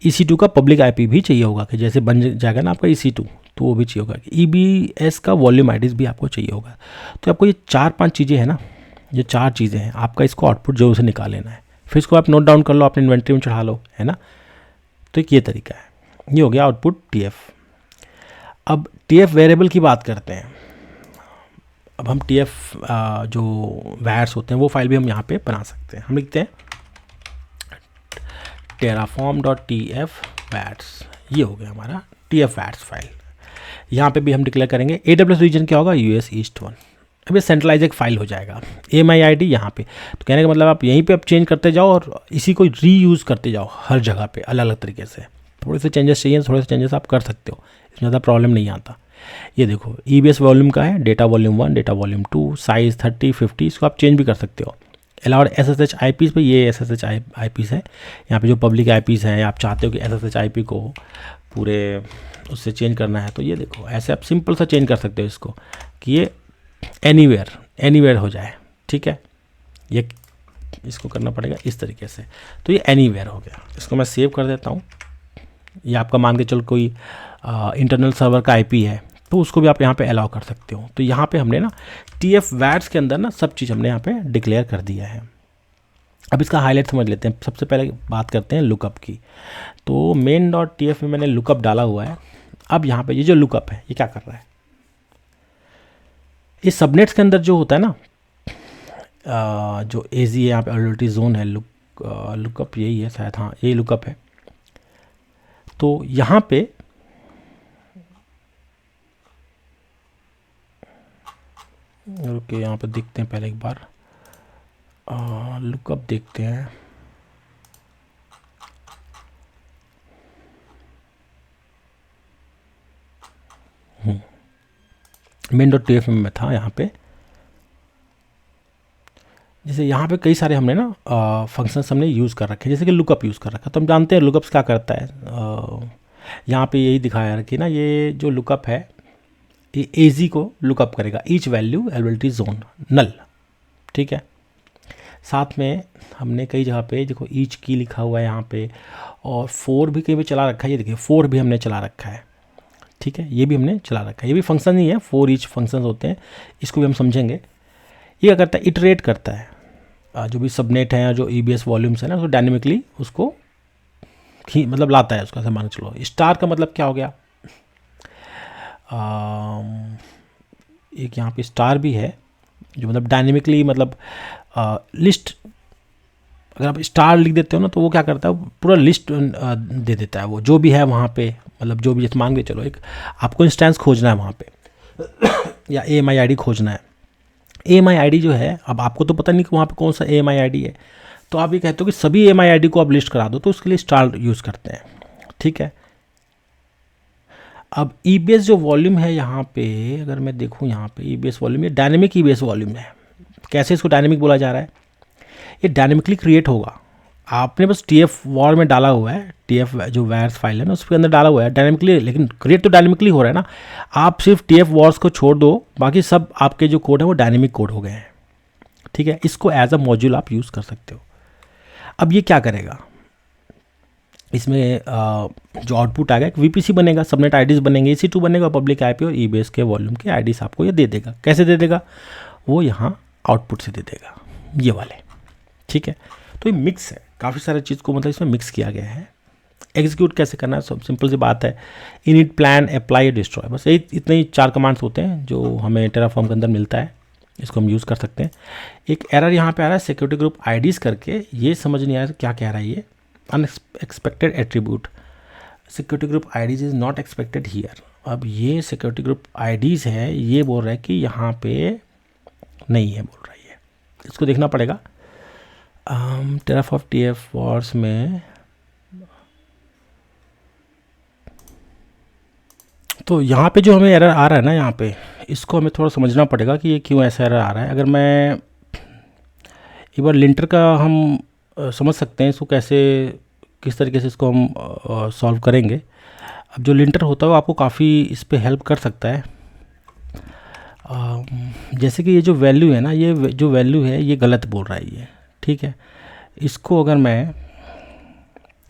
EC2 का पब्लिक IP भी चाहिए होगा, कि जैसे बन जाएगा ना आपका EC2 तो वो भी चाहिए होगा। EBS का वॉल्यूम IDs भी आपको चाहिए होगा। तो आपको ये 4-5 चीज़ें हैं ना, ये 4 चीज़ें हैं, आपका इसको आउटपुट जरूर से निकाल लेना है। फिर इसको आप नोट डाउन कर लो, अपने इन्वेंट्री में चढ़ा लो, है ना। तो एक ये तरीका है, ये हो गया आउटपुट TF। अब TF वेरिएबल की बात करते हैं। अब हम TF जो वैर्स होते हैं वो फाइल भी हम यहाँ पे बना सकते हैं। हम लिखते हैं terraform.tf vars, ये हो गया हमारा TF vars फाइल। यहाँ पे भी हम डिक्लेयर करेंगे AWS रीजन क्या होगा, US East 1। अब ये सेंट्रलाइज एक फाइल हो जाएगा, AMI ID यहाँ पे। तो कहने का मतलब आप यहीं पे अब चेंज करते जाओ और इसी को रीयूज़ करते जाओ हर जगह पे अलग अलग तरीके से। थोड़े से चेंजेस चाहिए, थोड़े से चेंजेस आप कर सकते हो, इसमें ज़्यादा प्रॉब्लम नहीं आता। ये देखो EBS वॉल्यूम का है, data volume 1, data volume 2, size 30, 50, इसको आप चेंज भी कर सकते हो। अलाउड SSH IPs पे, ये SSH IPs है, यहाँ पे जो पब्लिक IPs हैं, आप चाहते हो कि SSH IP को पूरे उससे चेंज करना है, तो ये देखो ऐसे आप सिंपल सा चेंज कर सकते हो इसको, कि ये एनीवेयर हो जाए, ठीक है। ये इसको करना पड़ेगा इस तरीके से, तो ये एनीवेयर हो गया। इसको मैं सेव कर देता हूँ। ये आपका मान के चलो कोई इंटरनल सर्वर का IP है, तो उसको भी आप यहाँ पे अलाउ कर सकते हो। तो यहाँ पे हमने ना TF वैट्स के अंदर ना सब चीज़ हमने यहाँ पे डिक्लेयर कर दिया है। अब इसका हाईलाइट समझ लेते हैं। सबसे पहले बात करते हैं लुकअप की। तो main.tf में मैंने लुकअप डाला हुआ है। अब यहाँ पे ये जो लुकअप है ये क्या कर रहा है, इस सबनेट्स के अंदर जो होता है ना, जो AZ है यहाँ पे अवेलेबिलिटी जोन है, लुकअप यही है शायद, हाँ यही लुकअप है। तो यहाँ पे ओके, यहाँ पे देखते हैं पहले एक बार लुकअप देखते हैं। main.tf में मैं था यहाँ पे, जैसे यहाँ पे कई सारे हमने ना फंक्शंस हमने यूज़ कर रखे हैं, जैसे कि लुकअप यूज़ कर रखा है। तो हम जानते हैं लुकअप्स क्या करता है। यहाँ पे यही दिखाया है कि ना ये जो लुकअप है ये AZ को लुकअप करेगा, ईच वैल्यू अवेलेबिलिटी जोन नल, ठीक है। साथ में हमने कई जगह पे देखो ईच की लिखा हुआ है यहाँ पे, और 4 भी कहीं पे चला रखा है। ये देखिए 4 भी हमने चला रखा है, ठीक है, ये भी हमने चला रखा है। ये भी फंक्शन ही है, 4 ईच फंक्शंस होते हैं, इसको भी हम समझेंगे। ये क्या करता है, इटरेट करता है, जो भी सबनेट है, जो EBS वॉल्यूम्स है ना, उसको डायनेमिकली उसको मतलब लाता है उसका, से मान चलो। स्टार का मतलब क्या हो गया, एक यहाँ पे स्टार भी है जो मतलब डायनेमिकली मतलब लिस्ट, अगर आप स्टार लिख देते हो ना तो वो क्या करता है, पूरा लिस्ट दे देता है, वो जो भी है वहाँ पे, मतलब जो भी, जैसे मान के चलो एक आपको इंस्टेंस खोजना है वहाँ पे या AMI ID खोजना है। AMI ID जो है, अब आपको तो पता नहीं कि वहाँ पे कौन सा AMI ID है, तो आप ये कहते हो कि सभी AMI ID को आप लिस्ट करा दो, तो उसके लिए स्टार यूज़ करते हैं, ठीक है। अब ई बेस जो वॉल्यूम है यहाँ पे, अगर मैं देखूँ यहाँ पे ई बेस वॉल्यूम, ये डायनेमिक ई बेस वॉल्यूम है। कैसे इसको डायनेमिक बोला जा रहा है? ये डायनेमिकली क्रिएट होगा। आपने बस टी एफ वॉर में डाला हुआ है, टी एफ जो वायर्स फाइल है ना उसके अंदर डाला हुआ है डायनेमिकली, लेकिन क्रिएट तो डायनेमिकली हो रहा है ना। आप सिर्फ टी एफ वॉर्स को छोड़ दो, बाकी सब आपके जो कोड है वो डायनेमिक कोड हो गए हैं। ठीक है, इसको एज अ मॉड्यूल आप यूज़ कर सकते हो। अब ये क्या करेगा, इसमें जो आउटपुट आएगा एक वीपीसी बनेगा, सबनेट आईडीज बनेंगे, EC2 बनेगा, पब्लिक आईपी और ई बेस के वॉल्यूम के आईडीज आपको ये दे देगा। कैसे दे देगा? वो यहाँ आउटपुट से दे देगा, ये वाले। ठीक है, तो ये मिक्स है, काफ़ी सारे चीज़ को मतलब इसमें मिक्स किया गया है। एग्जीक्यूट कैसे करना है, सब सिंपल सी बात है, इनिट, प्लान, अप्लाई, डिस्ट्रॉय, बस यही इतने ही 4 कमांड्स होते हैं जो हमें टेराफॉर्म के अंदर मिलता है। इसको हम यूज़ कर सकते हैं। एक एरर यहाँ पे आ रहा है सिक्योरिटी ग्रुप आईडीज़ करके, ये समझ नहीं आया क्या कह रहा है ये। Unexpected attribute, security group IDs is not expected here. अब ये सिक्योरिटी ग्रुप आईडीज़ है, ये बोल रहा है कि यहाँ पे नहीं है, बोल रही है। इसको देखना पड़ेगा। टेराफॉर्म TF वॉर्स में तो यहाँ पे जो हमें एरर आ रहा है ना, यहाँ पे इसको हमें थोड़ा समझना पड़ेगा कि ये क्यों ऐसा एरर आ रहा है। अगर मैं एक बार लिंटर का हम समझ सकते हैं इसको कैसे, किस तरीके से इसको हम सॉल्व करेंगे। अब जो लिंटर होता है वो आपको काफ़ी इस पे हेल्प कर सकता है। जैसे कि ये जो वैल्यू है ना, ये जो वैल्यू है ये गलत बोल रहा है ये। ठीक है, इसको अगर मैं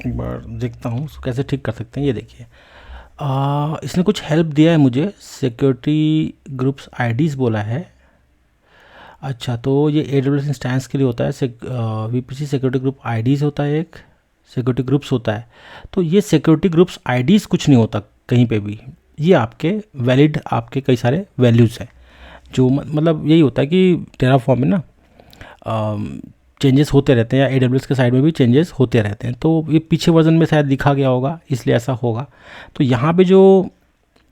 एक बार देखता हूँ इसको कैसे ठीक कर सकते हैं। ये देखिए, इसने कुछ हेल्प दिया है मुझे, सिक्योरिटी ग्रुप्स आईडीज़ बोला है। अच्छा, तो ये AWS इंस्टेंस के लिए होता है, VPC सिक्योरिटी ग्रुप आईडीज़ होता है, एक सिक्योरिटी ग्रुप्स होता है। तो ये सिक्योरिटी ग्रुप्स आईडीज़ कुछ नहीं होता कहीं पे भी, ये आपके वैलिड आपके कई सारे वैल्यूज़ हैं जो मतलब यही होता है कि टेराफॉर्म में ना चेंजेस होते रहते हैं, या AWS के साइड में भी चेंजेस होते रहते हैं। तो ये पीछे वर्जन में शायद लिखा गया होगा इसलिए ऐसा होगा। तो यहाँ पे जो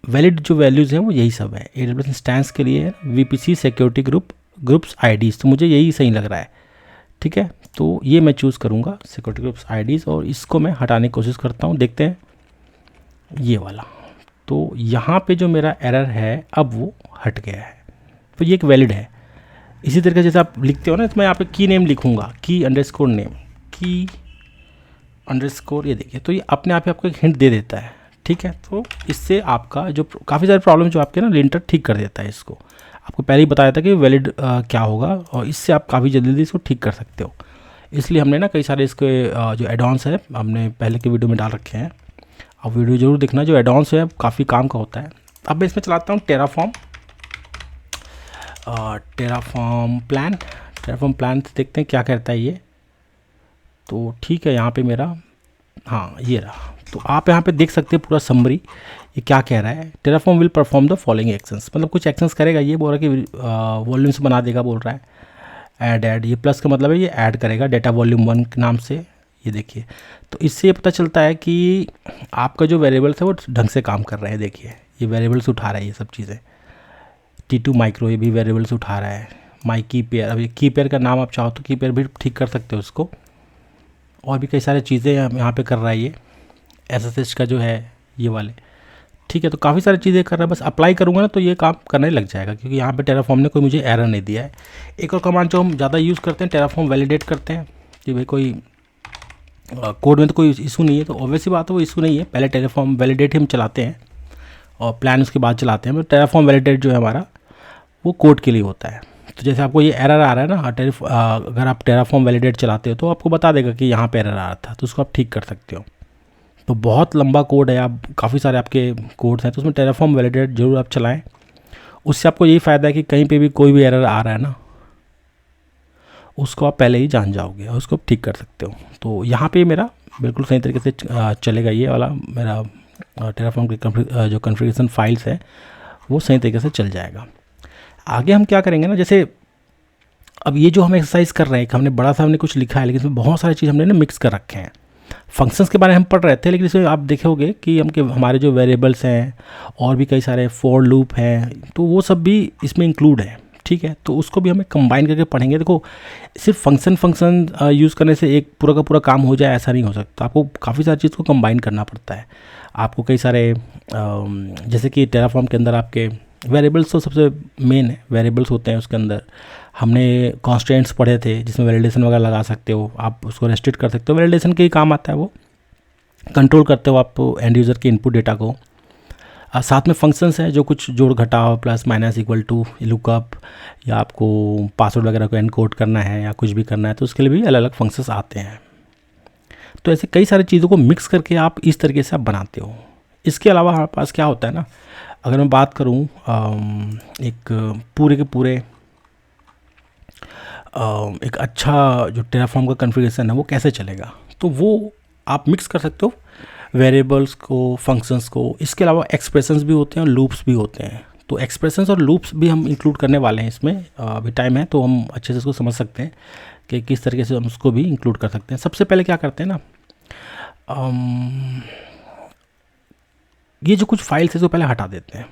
वैलिड जो वैल्यूज़ हैं वो यही सब है। AWS इंस्टेंस के लिए VPC सिक्योरिटी ग्रुप्स आईडीज़, तो मुझे यही सही लग रहा है। ठीक है, तो ये मैं चूज़ करूँगा सिक्योरिटी ग्रुप्स आईडीज़, और इसको मैं हटाने की कोशिश करता हूँ, देखते हैं ये वाला। तो यहाँ पे जो मेरा एरर है अब वो हट गया है, तो ये एक वैलिड है। इसी तरीके जैसे आप लिखते हो ना, तो मैं यहाँ पे की नेम लिखूँगा, की अंडरस्कोर नेम, की अंडरस्कोर, ये देखिए, तो ये अपने आप ही आपको एक हिंट दे देता है। ठीक है, तो इससे आपका जो काफ़ी सारे प्रॉब्लम जो आपके ना लिंटर ठीक कर देता है। इसको आपको पहले ही बताया था कि वैलिड क्या होगा, और इससे आप काफ़ी जल्दी इसको ठीक कर सकते हो। इसलिए हमने ना कई सारे इसके जो एडॉन्स है हमने पहले के वीडियो में डाल रखे हैं, आप वीडियो ज़रूर देखना। जो एडॉन्स है काफ़ी काम का होता है। अब मैं इसमें चलाता हूँ टेराफॉर्म प्लान से देखते हैं क्या कहता है ये। तो ठीक है, यहाँ पे मेरा, हाँ ये रहा। तो आप यहाँ पे देख सकते हैं पूरा समरी, ये क्या कह रहा है। Terraform will perform the following actions, मतलब कुछ एक्शंस करेगा। ये बोल रहा है कि वॉल्यूम्स बना देगा, बोल रहा है ऐड, ये प्लस का मतलब है ये ऐड करेगा डेटा वॉल्यूम 1 के नाम से। ये देखिए, तो इससे ये पता चलता है कि आपका जो वेरिएबल्स है वो ढंग से काम कर रहे हैं। देखिए, ये वेरिएबल्स उठा रहा है, ये सब चीज़ें। T2 माइक्रो ये भी वेरिएबल्स उठा रहा है। माई की पेयर, अब ये की पेयर का नाम आप चाहो तो की पेयर भी ठीक कर सकते हो उसको। और भी कई सारी चीज़ें यहाँ पे कर रहा है ये SSH का जो है ये वाले। ठीक है, तो काफ़ी सारी चीज़ें कर रहा है। बस अप्लाई करूँगा ना तो ये काम करने लग जाएगा, क्योंकि यहाँ पे टेराफॉर्म ने कोई मुझे एरर नहीं दिया है। एक और कमांड जो हम ज़्यादा यूज़ करते हैं, टेराफॉर्म वैलिडेट करते हैं कि भाई कोई कोड में तो कोई इशू नहीं है, तो ऑब्वियसली बात है वो इशू नहीं है। पहले टेराफॉर्म वैलिडेट हम चलाते हैं और प्लान उसके बाद चलाते हैं। टेराफॉर्म वैलिडेट जो है हमारा वो कोड के लिए होता है। तो जैसे आपको ये एरर आ रहा है ना, अगर आप टेराफॉर्म वैलिडेट चलाते हो तो आपको बता देगा कि यहाँ पे एरर आ रहा था, तो उसको आप ठीक कर सकते हो। तो बहुत लंबा कोड है, आप काफ़ी सारे आपके कोड्स हैं, तो उसमें टेराफॉर्म वैलिडेट जरूर आप चलाएं। उससे आपको यही फ़ायदा है कि कहीं पे भी कोई भी एरर आ रहा है ना, उसको आप पहले ही जान जाओगे और उसको ठीक कर सकते हो। तो यहाँ पे मेरा बिल्कुल सही तरीके से चलेगा ये वाला मेरा टेराफॉर्म की जो कॉन्फ़िगरेशन फाइल्स है वो सही तरीके से चल जाएगा। आगे हम क्या करेंगे ना, जैसे अब ये जो हम एक्सरसाइज कर रहे हैं, हमने बड़ा सा हमने कुछ लिखा है, लेकिन इसमें बहुत सारी चीज़ हमने ना मिक्स कर रखे हैं। फंक्शंस के बारे में हम पढ़ रहे थे, लेकिन इसमें आप देखोगे कि हमारे जो वेरिएबल्स हैं और भी कई सारे फॉर लूप हैं, तो वो सब भी इसमें इंक्लूड है। ठीक है। तो उसको भी हमें कंबाइन करके पढ़ेंगे। देखो सिर्फ फंक्शन यूज़ करने से एक पूरा का पूरा काम हो जाए ऐसा नहीं हो सकता, आपको काफ़ी सारी चीज़ को कंबाइन करना पड़ता है। आपको कई सारे जैसे कि टेराफॉर्म के अंदर आपके वेरिएबल्स तो सबसे मेन है, वेरिएबल्स होते हैं उसके अंदर। हमने कॉन्स्टेंट्स पढ़े थे जिसमें वैलिडेशन वगैरह लगा सकते हो, आप उसको रेस्ट्रिक्ट कर सकते हो, वैलिडेशन के ही काम आता है वो। कंट्रोल करते हो आप एंड यूज़र के इनपुट डेटा को। साथ में फंक्शंस हैं जो कुछ जोड़ घटाव plus minus equal to lookup, या आपको पासवर्ड वगैरह को एनकोड करना है या कुछ भी करना है तो उसके लिए भी अलग अलग फंक्शंस आते हैं। तो ऐसे कई सारी चीज़ों को मिक्स करके आप इस तरीके से आप बनाते हो। इसके अलावा हमारे पास क्या होता है ना, अगर मैं बात करूँ एक पूरे के पूरे एक अच्छा जो टेराफॉर्म का कॉन्फ़िगरेशन है वो कैसे चलेगा, तो वो आप मिक्स कर सकते हो वेरिएबल्स को, फंक्शंस को। इसके अलावा एक्सप्रेशंस भी होते हैं और लूप्स भी होते हैं। तो एक्सप्रेशंस और लूप्स भी हम इंक्लूड करने वाले हैं इसमें, अभी टाइम है तो हम अच्छे से इसको समझ सकते हैं कि किस तरीके से हम उसको भी इंक्लूड कर सकते हैं। सबसे पहले क्या करते हैं ना, ये जो कुछ फाइल्स है इसको पहले हटा देते हैं,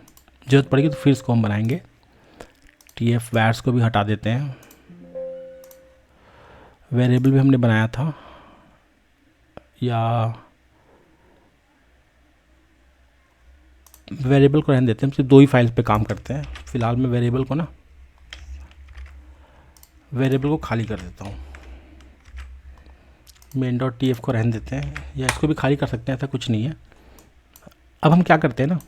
जरूरत पड़ेगी तो फिर इसको हम बनाएंगे। TF वैर्स को भी हटा देते हैं, वेरिएबल भी हमने बनाया था, या वेरिएबल को रहने देते हैं, हम सिर्फ 2 ही फाइल्स पे काम करते हैं फिलहाल। मैं वेरिएबल को खाली कर देता हूँ, main.tf को रहने देते हैं, या इसको भी खाली कर सकते हैं, ऐसा कुछ नहीं है। अब हम क्या करते हैं ना,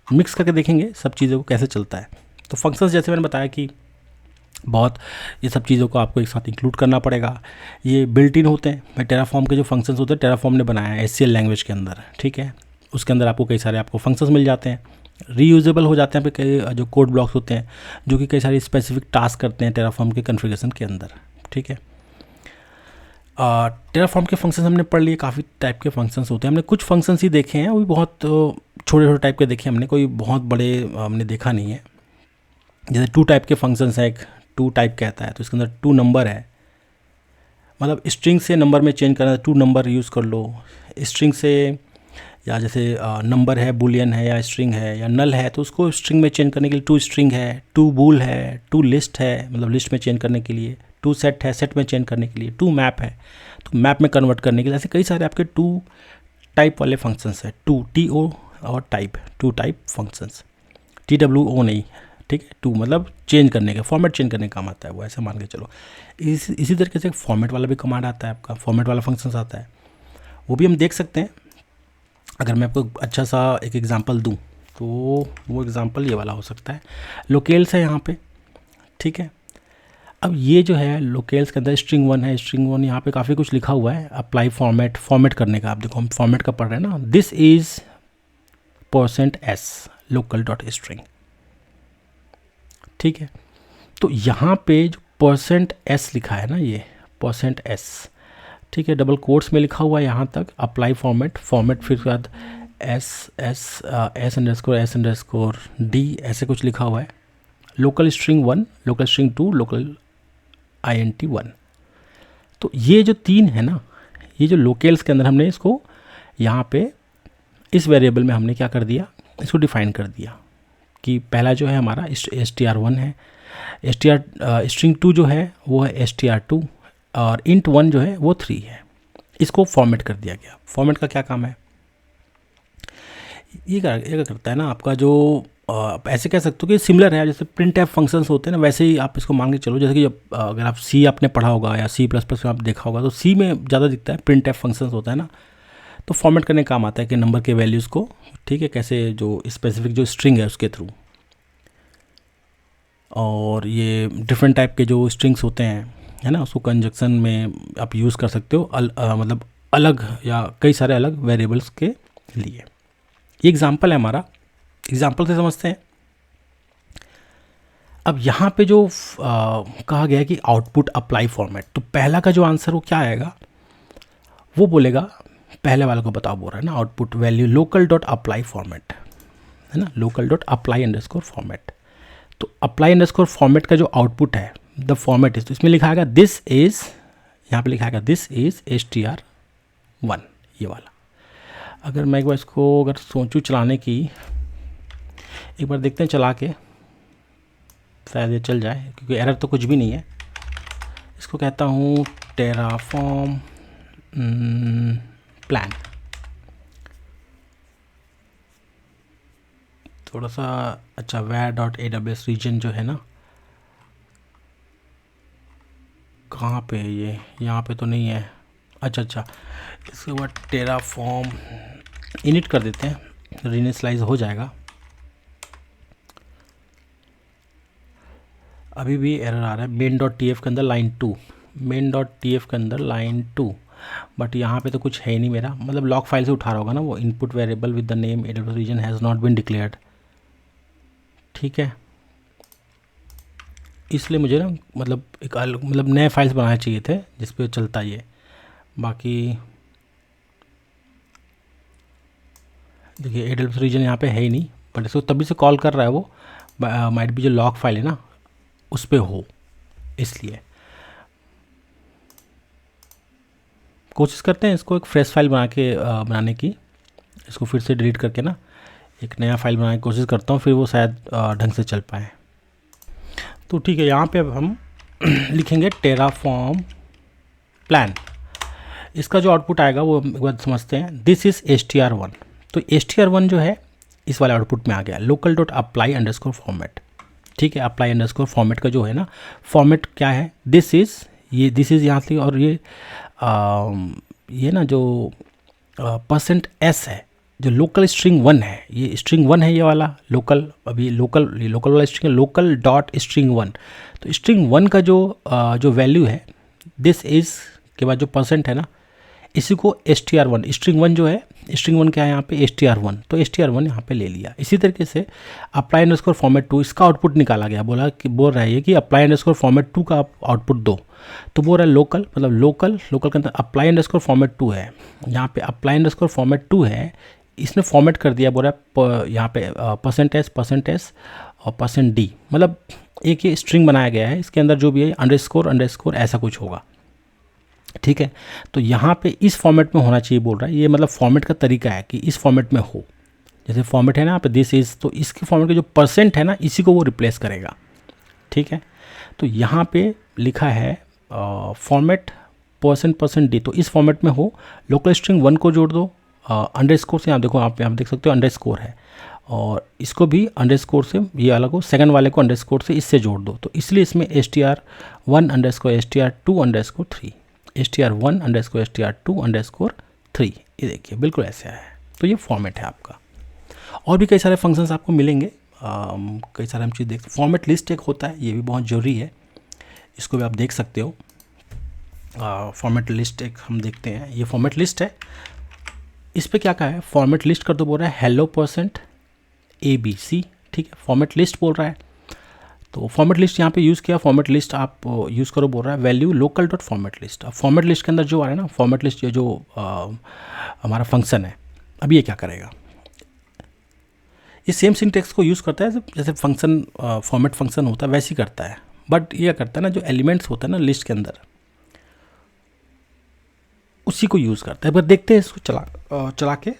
मिक्स करके देखेंगे सब चीज़ों को कैसे चलता है। तो फंक्शंस जैसे मैंने बताया कि बहुत ये सब चीज़ों को आपको एक साथ इंक्लूड करना पड़ेगा। ये बिल्ट इन होते हैं टेराफॉर्म के, जो फंक्शंस होते हैं टेराफॉर्म ने बनाया है SCL लैंग्वेज के अंदर, ठीक है। उसके अंदर आपको कई सारे आपको फंक्शंस मिल जाते हैं, रीयूजेबल हो जाते हैं पे कई जो कोड ब्लॉक्स होते हैं जो कि कई सारी स्पेसिफिक टास्क करते हैं टेराफॉर्म के कॉन्फ़िगरेशन के अंदर, ठीक है। टेराफॉर्म के फंक्शंस हमने पढ़ लिए, काफ़ी टाइप के फंक्शंस होते हैं। हमने कुछ फंक्शंस ही देखे हैं, वो भी बहुत छोटे छोटे टाइप के देखे हमने, कोई बहुत बड़े हमने देखा नहीं है। जैसे 2 टाइप के फंक्शंस है, एक 2 टाइप कहता है तो इसके अंदर 2 नंबर है, मतलब स्ट्रिंग से नंबर में चेंज करना है, 2 नंबर यूज़ कर लो स्ट्रिंग से, या जैसे नंबर है, बुलियन है, या स्ट्रिंग है, या नल है तो उसको स्ट्रिंग में चेंज करने के लिए 2 स्ट्रिंग है, 2 बूल है, 2 लिस्ट है, मतलब लिस्ट में चेंज करने के लिए, 2 सेट है, सेट में चेंज करने के लिए, 2 मैप है तो मैप में कन्वर्ट करने के लिए। ऐसे कई सारे आपके 2 टाइप वाले फंक्शंस है, 2 TO और टाइप, 2 टाइप फंक्शंस, TWO नहीं, ठीक है। 2 मतलब चेंज करने का, फॉर्मेट चेंज करने का काम आता है वो, ऐसा मान के चलो। इसी तरीके से फॉर्मेट वाला भी कमांड आता है आपका, फॉर्मेट वाला फंक्शंस आता है, वो भी हम देख सकते हैं। अगर मैं आपको अच्छा सा एक एग्जांपल दूं तो वो एग्जांपल ये वाला हो सकता है, लोकेल्स है यहाँ पे, ठीक है। अब ये जो है लोकेल्स के अंदर स्ट्रिंग 1 है, स्ट्रिंग 1 यहाँ पे काफ़ी कुछ लिखा हुआ है, अप्लाई फॉर्मेट करने का। आप देखो हम फॉर्मेट का पढ़ रहे हैं ना, दिस इज़ %s local.string, ठीक है। तो यहाँ पे जो %s लिखा है ना, ये %s, ठीक है, डबल कोट्स में लिखा हुआ है यहाँ तक, अप्लाई फॉर्मेट फिर उसके बाद s_d ऐसे कुछ लिखा हुआ है, local string 1, local string 2, local int 1। तो ये जो 3 है ना, ये जो लोकेल्स के अंदर हमने इसको यहाँ पे इस वेरिएबल में हमने क्या कर दिया, इसको डिफाइन कर दिया कि पहला जो है हमारा str1 है, स्ट्रिंग 2 जो है वो है str2, और int 1 जो है वो 3 है। इसको फॉर्मेट कर दिया गया। फॉर्मेट का क्या काम है, ये क्या करता है ना आपका जो ऐसे कह सकते हो कि सिमिलर है, जैसे printf फंक्शंस होते हैं ना, वैसे ही आप इसको मान के चलो। जैसे कि जब अगर आप C आपने पढ़ा होगा या C++ में आप देखा होगा तो C में ज़्यादा दिखता है, printf फंक्शंस होता है ना, तो फॉर्मेट करने का काम आता है कि नंबर के वैल्यूज़ को, ठीक है, कैसे जो स्पेसिफिक जो स्ट्रिंग है उसके थ्रू। और ये डिफरेंट टाइप के जो स्ट्रिंग्स होते हैं है ना, उसको कंजक्शन में आप यूज़ कर सकते हो, मतलब अलग या कई सारे अलग वेरिएबल्स के लिए। ये एग्जांपल है हमारा, एग्जांपल से समझते हैं। अब यहाँ पे जो कहा गया है कि आउटपुट अप्लाई फॉर्मेट, तो पहला का जो आंसर वो क्या आएगा, वो बोलेगा, पहले वाले को बताओ बोल रहा है ना, आउटपुट वैल्यू local.apply फॉर्मेट है ना, local.apply_format। तो apply_format का जो आउटपुट है, द फॉर्मेट इज, तो इसमें लिखा आएगा दिस इज, यहाँ पे लिखा आएगा दिस इज str1, ये वाला। अगर मैं एक बार इसको अगर सोचूं चलाने की, एक बार देखते हैं चला के, शायद ये चल जाए क्योंकि एरर तो कुछ भी नहीं है। इसको कहता हूँ टेराफॉर्म प्लान। थोड़ा सा अच्छा var.aws रीजन जो है ना, कहाँ पे है ये, यहाँ पे तो नहीं है। अच्छा, इसके बाद टेराफॉर्म इनिट कर देते हैं, रीइनिशियलाइज हो जाएगा। अभी भी एरर आ रहा है main.tf के अंदर लाइन 2, main.tf के अंदर लाइन 2, बट यहाँ पे तो कुछ है ही नहीं मेरा, मतलब लॉग फाइल से उठा रहा होगा ना वो, input variable with the name AWS region has not been declared. ठीक है, इसलिए मुझे ना मतलब एक अलग मतलब नए फाइल्स बनाने चाहिए थे जिस पे चलता ये। बाकी देखिए AWS रीजन यहाँ पे है ही नहीं, बट इसको तभी से कॉल कर रहा है वो, माइट भी जो लॉग फाइल है ना उस पे हो, इसलिए कोशिश करते हैं इसको एक फ्रेश फाइल बनाने की। इसको फिर से डिलीट करके ना एक नया फाइल बनाने की कोशिश करता हूँ, फिर वो शायद ढंग से चल पाए। तो ठीक है, यहाँ पे अब हम लिखेंगे टेराफॉर्म प्लान। इसका जो आउटपुट आएगा वो एक बार समझते हैं। This is str1। तो str1 जो है इस वाले आउटपुट में आ गया, local.apply_format। ठीक है, अप्लाई अंडरस्कोर फॉर्मेट का जो है ना, फॉर्मेट क्या है, दिस इज़ यहाँ से, और ये ना जो %s है, जो लोकल स्ट्रिंग 1 है, ये स्ट्रिंग 1 है ये वाला लोकल, अभी लोकल वाला स्ट्रिंग है, local.string1। तो स्ट्रिंग 1 का जो वैल्यू है दिस इज़ के बाद जो % है ना, इसी को str1, स्ट्रिंग 1 जो है, स्ट्रिंग 1 क्या है यहाँ पे str1, तो str1 यहाँ पे ले लिया। इसी तरीके से अप्लाई अंडरस्कोर फॉर्मेट 2, इसका आउटपुट निकाला गया, बोल रहा है कि अप्लाई अंडरस्कोर फॉर्मेट 2 का आउटपुट दो, तो बोल रहा है लोकल, मतलब लोकल के अंदर अप्लाई अंडरस्कोर फॉर्मेट 2 है, यहाँ पे अप्लाई अंडरस्कोर फॉर्मेट 2 है, इसने फॉर्मेट कर दिया, बोल रहा है यहाँ पे %s और %d, मतलब एक ये स्ट्रिंग बनाया गया है, इसके अंदर जो भी है अंडरस्कोर ऐसा कुछ होगा। ठीक है, तो यहाँ पे इस फॉर्मेट में होना चाहिए बोल रहा है, ये मतलब फॉर्मेट का तरीका है कि इस फॉर्मेट में हो। जैसे फॉर्मेट है ना यहाँ पे दिस इज़, तो इसके फॉर्मेट का जो % है ना, इसी को वो रिप्लेस करेगा। ठीक है, तो यहाँ पे लिखा है फॉर्मेट %d, तो इस फॉर्मेट में हो, लोकल स्ट्रिंग 1 को जोड़ दो, अंडरस्कोर से, यहाँ देखो आप देख सकते हो अंडरस्कोर है, और इसको भी अंडरस्कोर से, ये वाला को सेकंड वाले को अंडरस्कोर से इससे जोड़ दो, तो इसलिए इसमें str1_str2_3 str1_str2_3 ये देखिए बिल्कुल ऐसे है। तो ये फॉर्मेट है आपका। और भी कई सारे फंक्शंस आपको मिलेंगे, कई सारे हम चीज़ देखते। फॉर्मेट लिस्ट एक होता है, ये भी बहुत ज़रूरी है, इसको भी आप देख सकते हो। फॉर्मेट लिस्ट एक हम देखते हैं, ये फॉर्मेट लिस्ट है। इस पर क्या कहा है, फॉर्मेट लिस्ट कर दो बोल रहा है hello%abc। ठीक है, फॉर्मेट लिस्ट बोल रहा है, तो फॉर्मेट लिस्ट यहाँ पे यूज़ किया। फॉर्मेट लिस्ट आप यूज़ करो बोल रहा है, वैल्यू local.format list। अब फॉर्मेट लिस्ट के अंदर जो आ रहा है ना, फॉर्मेट लिस्ट ये जो हमारा फंक्शन है, अब ये क्या करेगा, ये सेम सिंटेक्स को यूज़ करता है जैसे फंक्शन फॉर्मेट फंक्शन होता है वैसे ही करता है, बट ये करता है ना, जो एलिमेंट्स होता है ना लिस्ट के अंदर, उसी को यूज़ करता है। पर देखते हैं इसको चला के,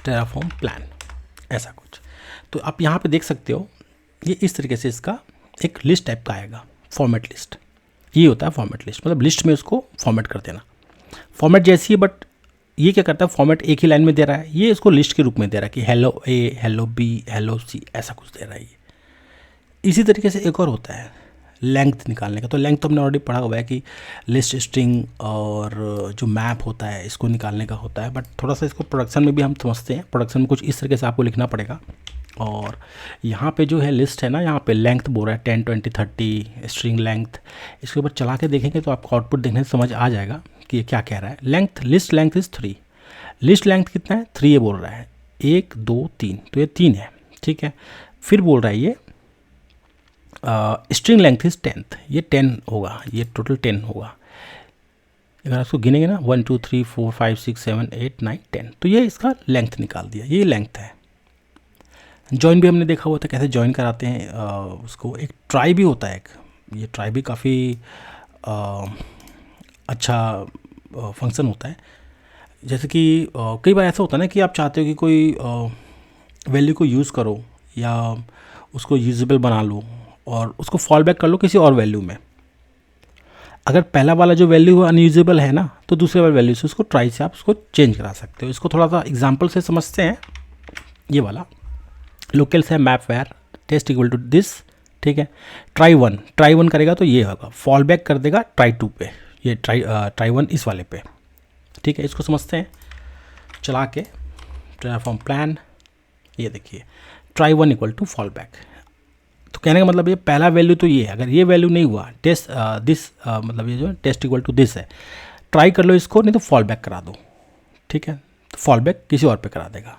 टेराफॉर्म प्लान ऐसा कुछ। तो आप यहाँ पे देख सकते हो, ये इस तरीके से इसका एक लिस्ट टाइप का आएगा, फॉर्मेट लिस्ट। ये होता है फॉर्मेट लिस्ट, मतलब लिस्ट में उसको फॉर्मेट कर देना, फॉर्मेट जैसी है, बट ये क्या करता है, फॉर्मेट एक ही लाइन में दे रहा है, ये इसको लिस्ट के रूप में दे रहा है कि hello A, hello B, hello C ऐसा कुछ दे रहा है ये। इसी तरीके से एक और होता है लेंथ निकालने का, तो लेंथ तो हमने ऑलरेडी पढ़ा हुआ है कि लिस्ट स्ट्रिंग और जो मैप होता है इसको निकालने का होता है, बट थोड़ा सा इसको प्रोडक्शन में भी हम समझते हैं। प्रोडक्शन में कुछ इस तरीके से आपको लिखना पड़ेगा। और यहाँ पे जो है लिस्ट है ना, यहाँ पे लेंथ बोल रहा है 10, 20, 30 स्ट्रिंग लेंथ। इसके ऊपर चला के देखेंगे तो आपको आउटपुट देखने से समझ आ जाएगा कि ये क्या कह रहा है। Length, list length is 3। List length कितना है, 3 ये बोल रहा है, 1 2 3, तो ये 3 है। ठीक है, फिर बोल रहा है ये स्ट्रिंग लेंथ इज 10th, ये 10 होगा, ये टोटल 10 होगा। अगर आपको गिनेंगे ना 1 2 3 4 5 6 7 8 9 10, तो ये इसका लेंथ निकाल दिया, ये लेंथ है। जॉइन भी हमने देखा हुआ था कैसे जॉइन कराते हैं उसको। एक ट्राई भी होता है एक, ये ट्राई भी काफ़ी अच्छा फंक्शन होता है। जैसे कि कई बार ऐसा होता है ना कि आप चाहते हो कि कोई वैल्यू को यूज़ करो या उसको यूजेबल बना लो और उसको फॉल बैक कर लो किसी और वैल्यू में। अगर पहला वाला जो वैल्यू अनयूजेबल है ना, तो दूसरे वाले वैल्यू से उसको ट्राई से आप उसको चेंज करा सकते हो। इसको थोड़ा सा एग्जांपल से समझते हैं। ये वाला लोकल्स है map where test equal to this, ठीक है। ट्राई वन करेगा तो ये होगा, फॉल बैक कर देगा ट्राई 2 पे, ये ट्राई 1 इस वाले पे, ठीक है। इसको समझते हैं चला के। टेराफॉर्म प्लान, ये देखिए try 1 equal to fall back. तो कहने का मतलब ये पहला वैल्यू तो ये है, अगर ये वैल्यू नहीं हुआ टेस्ट दिस मतलब ये जो है टेस्ट इक्वल टू दिस है, ट्राई कर लो इसको, नहीं तो फॉल बैक करा दो, ठीक है। तो फॉल बैक किसी और पे करा देगा।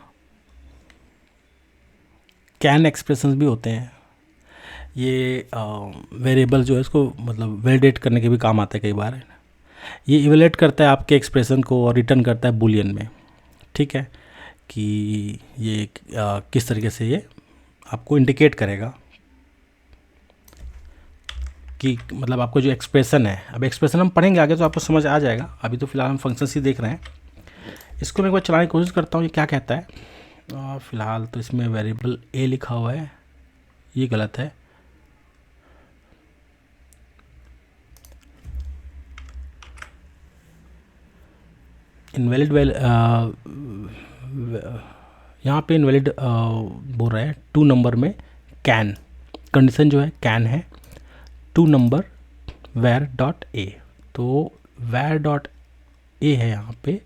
कैन एक्सप्रेशंस भी होते हैं, ये वेरिएबल जो है इसको मतलब वैलिडेट करने के भी काम आता है कई बार। ये इवेलुएट करता है आपके एक्सप्रेशन को और रिटर्न करता है बुलियन में, ठीक है, कि ये किस तरीके से ये आपको इंडिकेट करेगा कि मतलब आपको जो एक्सप्रेशन है, अब एक्सप्रेशन हम पढ़ेंगे आगे तो आपको समझ आ जाएगा। अभी तो फिलहाल हम फंक्शंस ही देख रहे हैं। इसको मैं एक बार चलाने की कोशिश करता हूँ, ये क्या कहता है। फ़िलहाल तो इसमें वेरिएबल ए लिखा हुआ है, ये गलत है। इनवैलिड यहाँ पे इनवैलिड बोल रहा है 2 नंबर में कैन, कंडीशन जो है कैन है 2 नंबर where डॉट ए। तो where डॉट ए है यहाँ पे,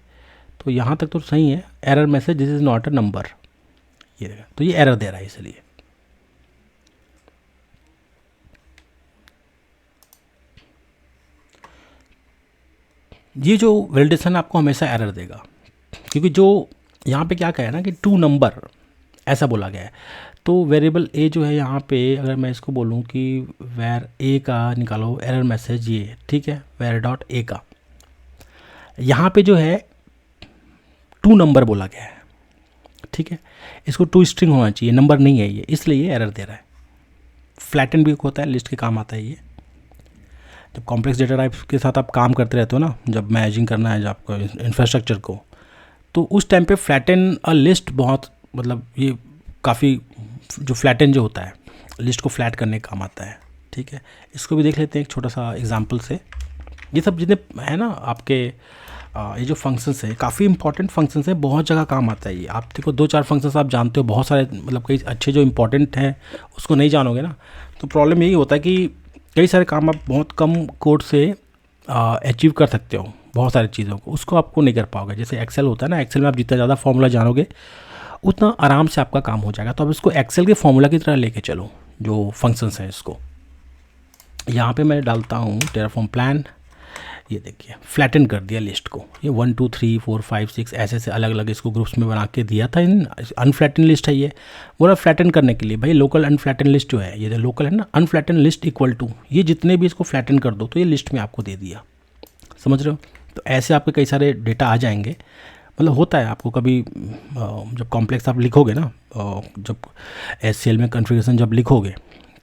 तो यहाँ तक तो सही है। Error message this is not a number, ये देखा, तो ये एरर दे रहा है। इसलिए ये जो वैलिडेशन आपको हमेशा एरर देगा, क्योंकि जो यहाँ पे क्या कहा है ना कि 2 नंबर ऐसा बोला गया है। तो वेरिएबल ए जो है यहाँ पे, अगर मैं इसको बोलूँ कि वेर ए का निकालो एरर मैसेज, ये ठीक है, वेर डॉट ए का, यहाँ पे जो है 2 नंबर बोला गया है, ठीक है। इसको 2 स्ट्रिंग होना चाहिए, नंबर नहीं है ये, इसलिए ये एरर दे रहा है। फ्लैटन भी होता है, लिस्ट के काम आता है ये। जब कॉम्प्लेक्स डेटा टाइप के साथ आप काम करते रहते हो ना, जब मैनेजिंग करना है जब आपको इंफ्रास्ट्रक्चर को, तो उस टाइम पे फ्लैटन अ लिस्ट बहुत मतलब ये काफ़ी जो फ्लैटन जो होता है लिस्ट को फ्लैट करने का काम आता है, ठीक है। इसको भी देख लेते हैं एक छोटा सा एग्जांपल से। ये सब जितने है ना आपके ये जो फंक्शंस है काफ़ी इंपॉर्टेंट फंक्शंस है, बहुत जगह काम आता है ये। आप देखो 2-4 फंक्शंस आप जानते हो, बहुत सारे मतलब कई अच्छे जो इंपॉर्टेंट हैं उसको नहीं जानोगे ना, तो प्रॉब्लम यही होता है कि कई सारे काम आप बहुत कम कोड से अचीव कर सकते हो बहुत सारी चीज़ों को, उसको आपको नहीं कर पाओगे। जैसे एक्सेल होता है ना, एक्सेल में आप जितना ज़्यादा फॉर्मूला जानोगे उतना आराम से आपका काम हो जाएगा। तो अब इसको एक्सेल के फॉर्मूला की तरह लेके चलो जो फंक्शंस हैं इसको। यहाँ पे मैं डालता हूँ टेराफॉर्म प्लान, ये देखिए फ्लैटन कर दिया लिस्ट को। ये 1 2 3 4 5 6 ऐसे से अलग अलग इसको ग्रुप्स में बना के दिया था। इन अनफ्लैटन लिस्ट है ये, बोला फ्लैटन करने के लिए भाई लोकल अनफ्लैटन लिस्ट जो है, ये जो लोकल है ना अनफ्लैटन लिस्ट इक्वल टू, ये जितने भी इसको फ्लैटन कर दो तो ये लिस्ट में आपको दे दिया, समझ रहे हो। तो ऐसे आपके कई सारे डेटा आ जाएंगे। मतलब होता है आपको कभी जब कॉम्प्लेक्स आप लिखोगे ना, जब एससीएल में कॉन्फ़िगरेशन जब लिखोगे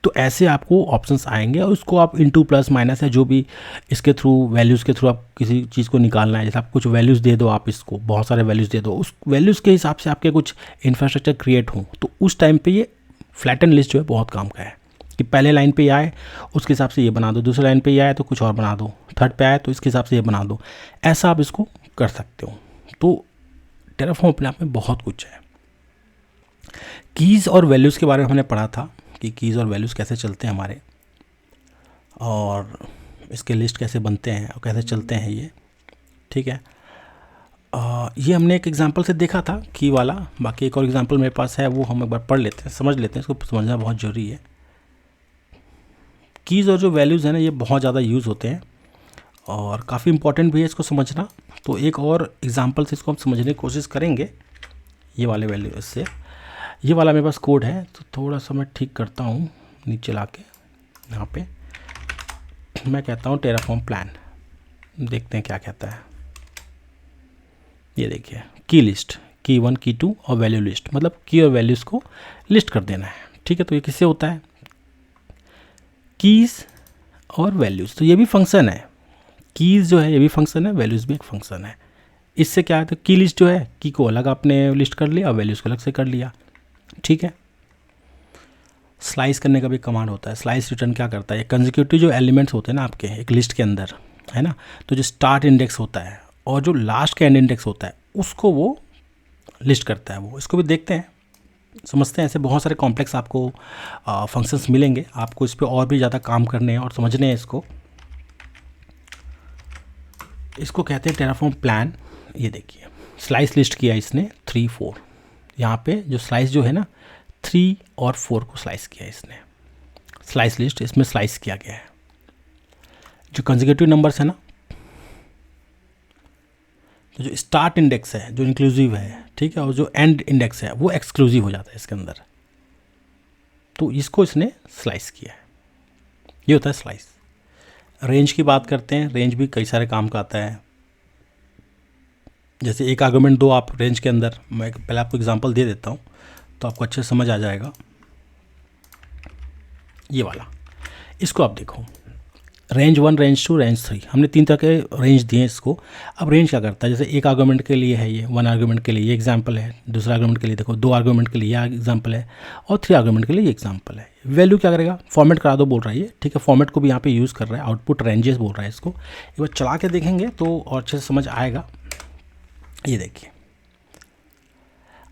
तो ऐसे आपको ऑप्शंस आएंगे और उसको आप इनटू प्लस माइनस है जो भी इसके थ्रू वैल्यूज़ के थ्रू आप किसी चीज़ को निकालना है। जैसे आप कुछ वैल्यूज़ दे दो, आप इसको बहुत सारे वैल्यूज़ दे दो, उस वैल्यूज़ के हिसाब से आपके कुछ इंफ्रास्ट्रक्चर क्रिएट हो, तो उस टाइम पे ये फ्लैटन लिस्ट जो है बहुत काम का है कि पहले लाइन पे आए उसके हिसाब से ये बना दो, दूसरे लाइन पे ये आए तो कुछ और बना दो, थर्ड पे आए तो इसके हिसाब से ये बना दो, ऐसा आप इसको कर सकते हो। तो टेराफॉर्म अपने आप में बहुत कुछ है। कीज़ और वैल्यूज़ के बारे में हमने पढ़ा था कि कीज़ और वैल्यूज़ कैसे चलते हैं हमारे, और इसके लिस्ट कैसे बनते हैं और कैसे चलते हैं ये, ठीक है। ये हमने एक एग्जांपल से देखा था की वाला, बाकी एक और एग्जांपल मेरे पास है, वो हम एक बार पढ़ लेते हैं, समझ लेते हैं, इसको समझना बहुत ज़रूरी है। कीज़ और जो वैल्यूज़ हैं ना ये बहुत ज़्यादा यूज़ होते हैं और काफ़ी इंपॉर्टेंट भी है इसको समझना। तो एक और एग्जांपल से इसको हम समझने की कोशिश करेंगे। ये वाले वैल्यू से, ये वाला मेरे पास कोड है तो थोड़ा सा मैं ठीक करता हूँ नीचे ला के। यहाँ पे मैं कहता हूँ टेराफॉर्म प्लान, देखते हैं क्या कहता है। ये देखिए की लिस्ट, की 1 की 2 और वैल्यू लिस्ट, मतलब की और वैल्यूज़ को लिस्ट कर देना है, ठीक है। तो ये किससे होता है, कीज़ और वैल्यूज़, तो ये भी फंक्शन है। कीज़ जो है ये भी फंक्शन है, वैल्यूज़ भी एक फंक्शन है। इससे क्या है, तो की लिस्ट जो है की को अलग आपने लिस्ट कर लिया और वैल्यूज़ को अलग से कर लिया, ठीक है। स्लाइस करने का भी कमांड होता है। स्लाइस रिटर्न क्या करता है, कंसेक्यूटिव जो एलिमेंट्स होते हैं ना आपके एक लिस्ट के अंदर, है ना, तो जो स्टार्ट इंडेक्स होता है और जो लास्ट का एंड इंडेक्स होता है उसको वो लिस्ट करता है। वो इसको भी देखते हैं, समझते हैं। ऐसे बहुत सारे कॉम्प्लेक्स आपको फंक्शंस मिलेंगे, आपको इस पर और भी ज़्यादा काम करने हैं और समझने हैं इसको कहते हैं टेराफॉर्म प्लान। ये देखिए स्लाइस लिस्ट किया इसने 3 4, यहाँ पे जो स्लाइस जो है ना 3 और 4 को स्लाइस किया इसने, स्लाइस लिस्ट इसमें स्लाइस किया गया है। जो कंसेक्यूटिव नंबर्स है ना, तो जो स्टार्ट इंडेक्स है जो इंक्लूसिव है, ठीक है, और जो एंड इंडेक्स है वो एक्सक्लूसिव हो जाता है इसके अंदर, तो इसको इसने स्लाइस किया है। ये होता है स्लाइस। रेंज की बात करते हैं, रेंज भी कई सारे काम का आता है। जैसे एक आर्गुमेंट दो आप रेंज के अंदर, मैं पहले आपको एग्जांपल दे देता हूँ तो आपको अच्छे से समझ आ जाएगा। ये वाला, इसको आप देखो, रेंज 1, रेंज 2, रेंज 3, हमने 3 तरह के रेंज दिए इसको। अब रेंज क्या करता है, जैसे एक आर्गुमेंट के लिए है ये, 1 आर्गुमेंट के लिए ये एग्जांपल है, दूसरा आर्गुमेंट के लिए देखो 2 आर्गुमेंट के लिए ये एग्जांपल है, और 3 आर्गुमेंट के लिए ये एग्जांपल है। वैल्यू क्या करेगा, फॉर्मेट करा दो बोल रहा है ये, ठीक है, फॉर्मेट को भी यहाँ पे यूज़ कर रहा है, आउटपुट रेंजेस बोल रहा है इसको। एक बार चला के देखेंगे तो और अच्छे से समझ आएगा। ये देखिए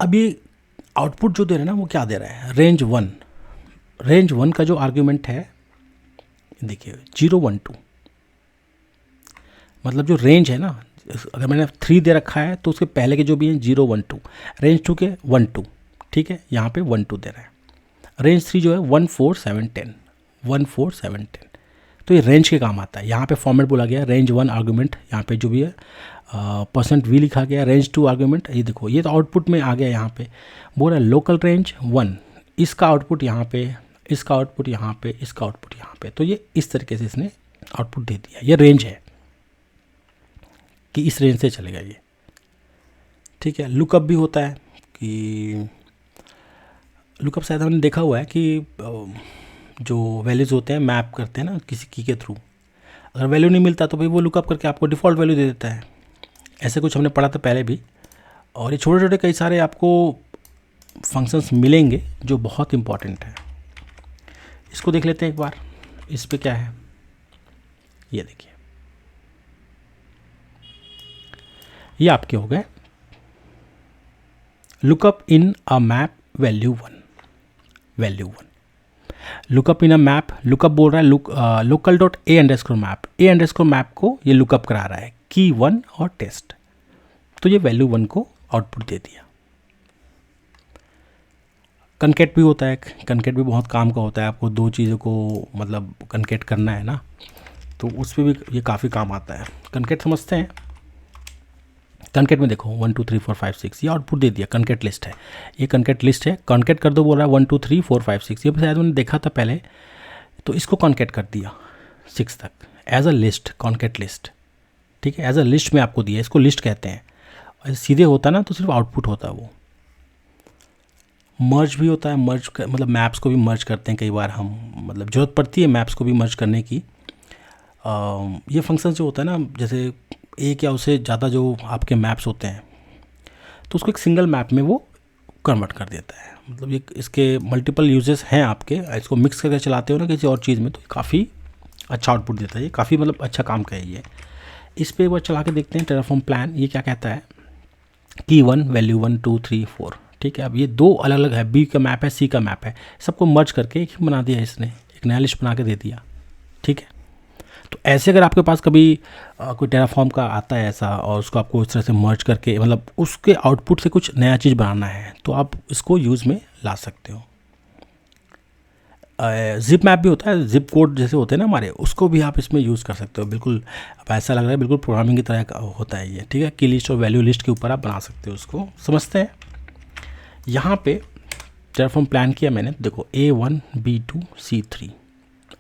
अब ये आउटपुट जो दे रहा है ना वो क्या दे रहा है, रेंज 1। रेंज 1 का जो आर्ग्यूमेंट है देखिए 0 1 2, मतलब जो रेंज है ना, अगर मैंने 3 दे रखा है तो उसके पहले के जो भी हैं 0 1 2, रेंज 2 के 1 2, ठीक है, यहाँ पे 1 2 दे रहा है। रेंज 3 जो है 1 4 7 10, 1 4 7 10, तो ये रेंज के काम आता है। यहाँ पे फॉर्मेट बोला गया रेंज 1 आर्गूमेंट, यहाँ पे जो भी है %v लिखा गया, रेंज 2 आर्गूमेंट। ये देखो ये तो आउटपुट में आ गया, यहाँ पे बोल रहा है लोकल रेंज 1, इसका आउटपुट यहाँ पे, इसका आउटपुट यहाँ पे, इसका आउटपुट यहाँ पे, तो ये इस तरीके से इसने आउटपुट दे दिया। ये रेंज है कि इस रेंज से चलेगा ये, ठीक है। लुकअप भी होता है कि लुकअप शायद हमने देखा हुआ है कि जो वैल्यूज़ होते हैं मैप करते हैं ना किसी की के थ्रू, अगर वैल्यू नहीं मिलता तो भाई वो लुकअप करके आपको डिफ़ॉल्ट वैल्यू दे देता है। ऐसे कुछ हमने पढ़ा था पहले भी, और ये छोटे छोटे कई सारे आपको फंक्शंस मिलेंगे जो बहुत इंपॉर्टेंट है। इसको देख लेते हैं एक बार, इस पे क्या है ये देखिए, ये आपके हो गए lookup in a map value 1। Lookup in a map, lookup बोल रहा है local dot A underscore map, A underscore map को ये लुकअप करा रहा है की 1 और टेस्ट, तो ये वैल्यू 1 को आउटपुट दे दिया। कनकेट भी होता है, कनकेट भी बहुत काम का होता है, आपको दो चीज़ों को मतलब कनकेट करना है ना, तो उस पर भी ये काफ़ी काम आता है। कनकेट समझते हैं, कनकेट में देखो 1 2 3 4 5 6 ये आउटपुट दे दिया, कनकेट लिस्ट है, ये कनकेट लिस्ट है, कनकेट कर दो बोल रहा है 1 2 3 4 5 6, ये शायद मैंने देखा था पहले, तो इसको कनकेट कर दिया 6 तक as a list, concat list, ठीक है, एज अ लिस्ट में आपको दिया, इसको लिस्ट कहते हैं। सीधे होता ना तो सिर्फ आउटपुट होता है वो। मर्ज भी होता है, मर्ज मतलब मैप्स को भी मर्ज करते हैं कई बार हम, मतलब ज़रूरत पड़ती है मैप्स को भी मर्ज करने की। ये फंक्शन जो होता है ना, जैसे एक या उससे ज़्यादा जो आपके मैप्स होते हैं तो उसको एक सिंगल मैप में वो कन्वर्ट कर देता है। मतलब ये इसके मल्टीपल यूजेस हैं आपके, इसको मिक्स करके चलाते हो ना किसी और चीज़ में तो काफ़ी अच्छा आउटपुट देता है, ये काफ़ी मतलब अच्छा काम का है ये। इस पर एक बार चला के देखते हैं टेराफॉर्म प्लान, ये क्या कहता है की 1 वैल्यू 1 2 3 4, ठीक है। अब ये दो अलग अलग है, बी का मैप है, सी का मैप है, सबको मर्ज करके एक ही बना दिया इसने, एक नया लिस्ट बना के दे दिया, ठीक है। तो ऐसे अगर आपके पास कभी कोई टेराफॉर्म का आता है ऐसा और उसको आपको इस तरह से मर्ज करके मतलब उसके आउटपुट से कुछ नया चीज़ बनाना है तो आप इसको यूज़ में ला सकते हो। जिप मैप भी होता है, जिप कोड जैसे होते हैं ना हमारे, उसको भी आप इसमें यूज़ कर सकते हो। बिल्कुल अब ऐसा लग रहा है बिल्कुल प्रोग्रामिंग की तरह होता है ये, ठीक है। की लिस्ट और वैल्यू लिस्ट के ऊपर आप बना सकते हो उसको, समझते हैं। यहाँ पे टेराफॉर्म प्लान किया मैंने, देखो A1 B2 C3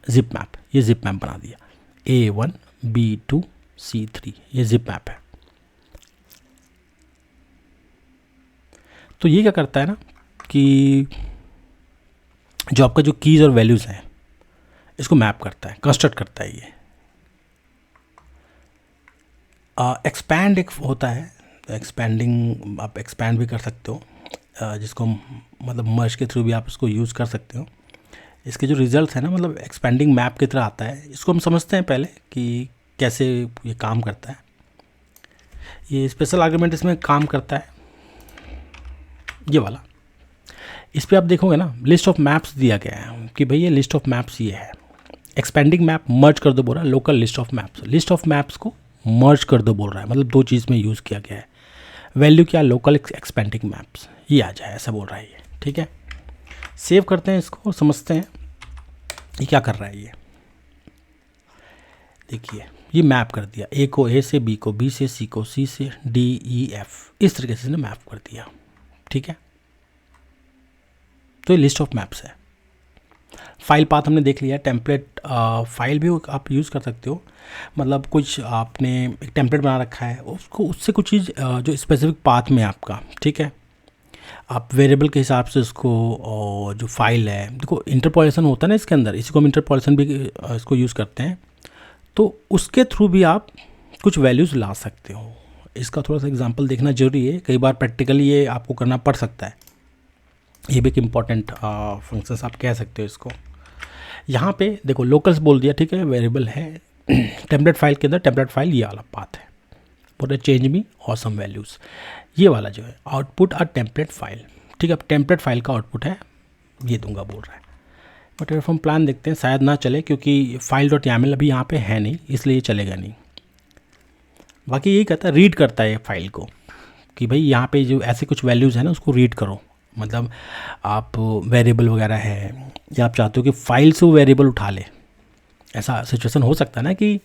zip map, ये जिप मैप बना दिया, A1 B2 C3 ये जिप मैप है। तो ये क्या करता है ना कि जो आपका जो कीज़ और वैल्यूज़ हैं इसको मैप करता है, कंस्ट्रक्ट करता है ये। एक्सपैंड एक होता है, एक्सपैंडिंग आप एक्सपैंड भी कर सकते हो, जिसको मतलब मर्ज के थ्रू भी आप इसको यूज़ कर सकते हो। इसके जो रिजल्ट है ना, मतलब एक्सपेंडिंग मैप की तरह आता है। इसको हम समझते हैं पहले कि कैसे ये काम करता है। ये स्पेशल आर्गुमेंट इसमें काम करता है, ये वाला। इस पर आप देखोगे ना, लिस्ट ऑफ मैप्स दिया गया है कि भाई ये लिस्ट ऑफ मैप्स ये है। एक्सपेंडिंग मैप मर्ज कर दो बोल रहा है, local list of maps, list of maps को मर्ज कर दो बोल रहा है, मतलब दो चीज़ में यूज़ किया गया है। वैल्यू क्या, लोकल एक्सपेंडिंग मैप्स, ये आ जाए ऐसा बोल रहा है ये। ठीक है, सेव करते हैं इसको, समझते हैं ये क्या कर रहा है। ये देखिए, ये मैप कर दिया, ए को ए से, बी को बी से, सी को सी से, डी ई एफ, इस तरीके से इसने मैप कर दिया। ठीक है, तो ये लिस्ट ऑफ मैप्स है। फाइल पाथ हमने देख लिया। टेम्पलेट फाइल भी आप यूज़ कर सकते हो, मतलब कुछ आपने एक टेम्पलेट बना रखा है, उसको उससे कुछ चीज़ जो स्पेसिफिक पाथ में आपका, ठीक है, आप वेरिएबल के हिसाब से उसको जो फाइल है, देखो इंटरपोलेशन होता है ना इसके अंदर, इसी को हम इंटरपोलेशन भी इसको यूज़ करते हैं, तो उसके थ्रू भी आप कुछ वैल्यूज़ ला सकते हो। इसका थोड़ा सा एग्जांपल देखना जरूरी है, कई बार प्रैक्टिकली ये आपको करना पड़ सकता है। ये भी एक इम्पॉर्टेंट फंक्शंस आप कह सकते हो इसको। यहाँ पे देखो लोकल्स बोल दिया, ठीक है, वेरिएबल है। टेम्पलेट फाइल के अंदर टेम्पलेट फाइल ये वाला पाथ है, बोल चेंज मी और सम वैल्यूज़, ये वाला जो है आउटपुट आ टेम्पलेट फाइल। ठीक है, अब टेम्पलेट फाइल का आउटपुट है, ये दूंगा बोल रहा है। बट हम प्लान देखते हैं, शायद ना चले, क्योंकि file.yaml अभी यहाँ पे है नहीं, इसलिए ये चलेगा नहीं। बाकी यही कहता है, रीड करता है फाइल को कि भाई यहाँ पे जो ऐसे कुछ वैल्यूज़ है ना उसको रीड करो। मतलब आप वेरिएबल वगैरह है, या आप चाहते हो कि फाइल से वो वेरिएबल उठा ले, ऐसा सिचुएशन हो सकता है ना कि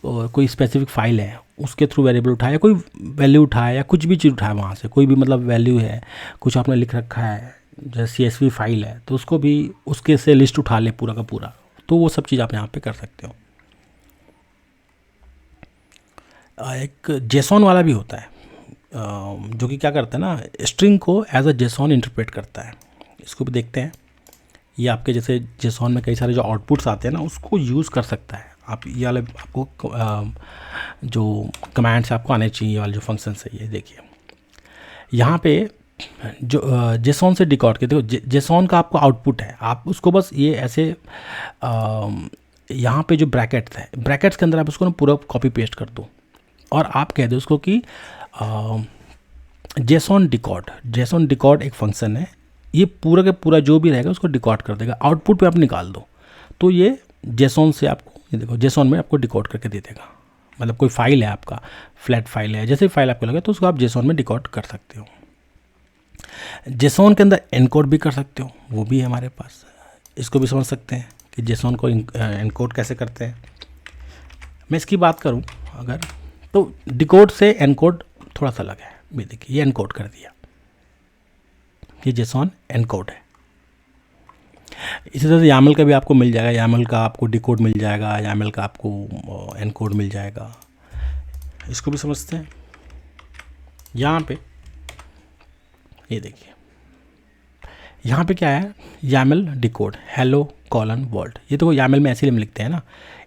कोई स्पेसिफिक फाइल है उसके थ्रू वेरिएबल उठाया, कोई वैल्यू उठाया या कुछ भी चीज़ उठाया वहाँ से, कोई भी मतलब वैल्यू है, कुछ आपने लिख रखा है, जैसे CSV फाइल है, तो उसको भी उसके से लिस्ट उठा ले पूरा का पूरा, तो वो सब चीज़ आप यहाँ पे कर सकते हो। एक जेसॉन वाला भी होता है, जो कि क्या करता है ना, स्ट्रिंग को एज अ जेसॉन इंटरप्रेट करता है। इसको भी देखते हैं। ये आपके जैसे जेसॉन में कई सारे जो आउटपुट्स आते हैं ना, उसको यूज़ कर सकता है। आप ये वाले आपको जो कमांड्स आपको आने चाहिए, ये वाले जो फंक्शंस है, ये देखिए यहाँ पे जो जेसॉन से डिकोड के, देखो जेसॉन का आपको आउटपुट है, आप उसको बस ये ऐसे यहाँ पे जो ब्रैकेट्स है, ब्रैकेट्स के अंदर आप उसको ना पूरा कॉपी पेस्ट कर दो और आप कह दो उसको कि जेसॉन डिकोड एक फंक्शन है, ये पूरा के पूरा जो भी रहेगा उसको डिकोड कर देगा, आउटपुट पे आप निकाल दो, तो ये जेसॉन से आपको, ये देखो जेसॉन में आपको डिकोड करके दे देगा। मतलब कोई फाइल है आपका, फ्लैट फाइल है, जैसे फाइल आपको लगे तो उसको आप जेसॉन में डिकोड कर सकते हो। जेसॉन के अंदर एनकोड भी कर सकते हो, वो भी है हमारे पास। इसको भी समझ सकते हैं कि जेसॉन को एनकोड कैसे करते हैं। मैं इसकी बात करूं अगर, तो डिकोड से एनकोड थोड़ा सा अलग है। भी देखिए ये एनकोड कर दिया, ये जेसॉन एनकोड है। इसी तरह से यामल का भी आपको मिल जाएगा, यामल का आपको डिकोड मिल जाएगा, यामल का आपको एनकोड मिल जाएगा। इसको भी समझते हैं। यहाँ पे ये देखिए, यहाँ पे क्या है, Yamala decode hello colon world, ये तो यामल में ऐसे ही हम लिखते हैं ना,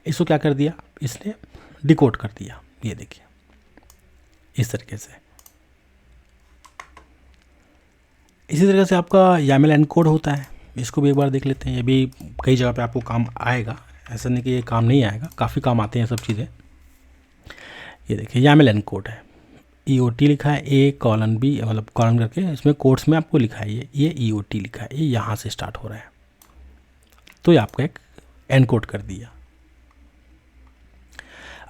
इसको क्या कर दिया इसने, डिकोड कर दिया। ये देखिए इस तरीके से। इसी तरीके से आपका यामल एनकोड होता है, इसको भी एक बार देख लेते हैं। ये भी कई जगह पे आपको काम आएगा, ऐसा नहीं कि ये काम नहीं आएगा, काफ़ी काम आते हैं सब चीज़ें। ये देखिए यामल एनकोड है, EOT लिखा है, A:B, मतलब कॉलन करके इसमें कोट्स में आपको लिखा है ये EOT लिखा है, ये यहाँ से स्टार्ट हो रहा है, तो ये आपका एक एनकोड कर दिया।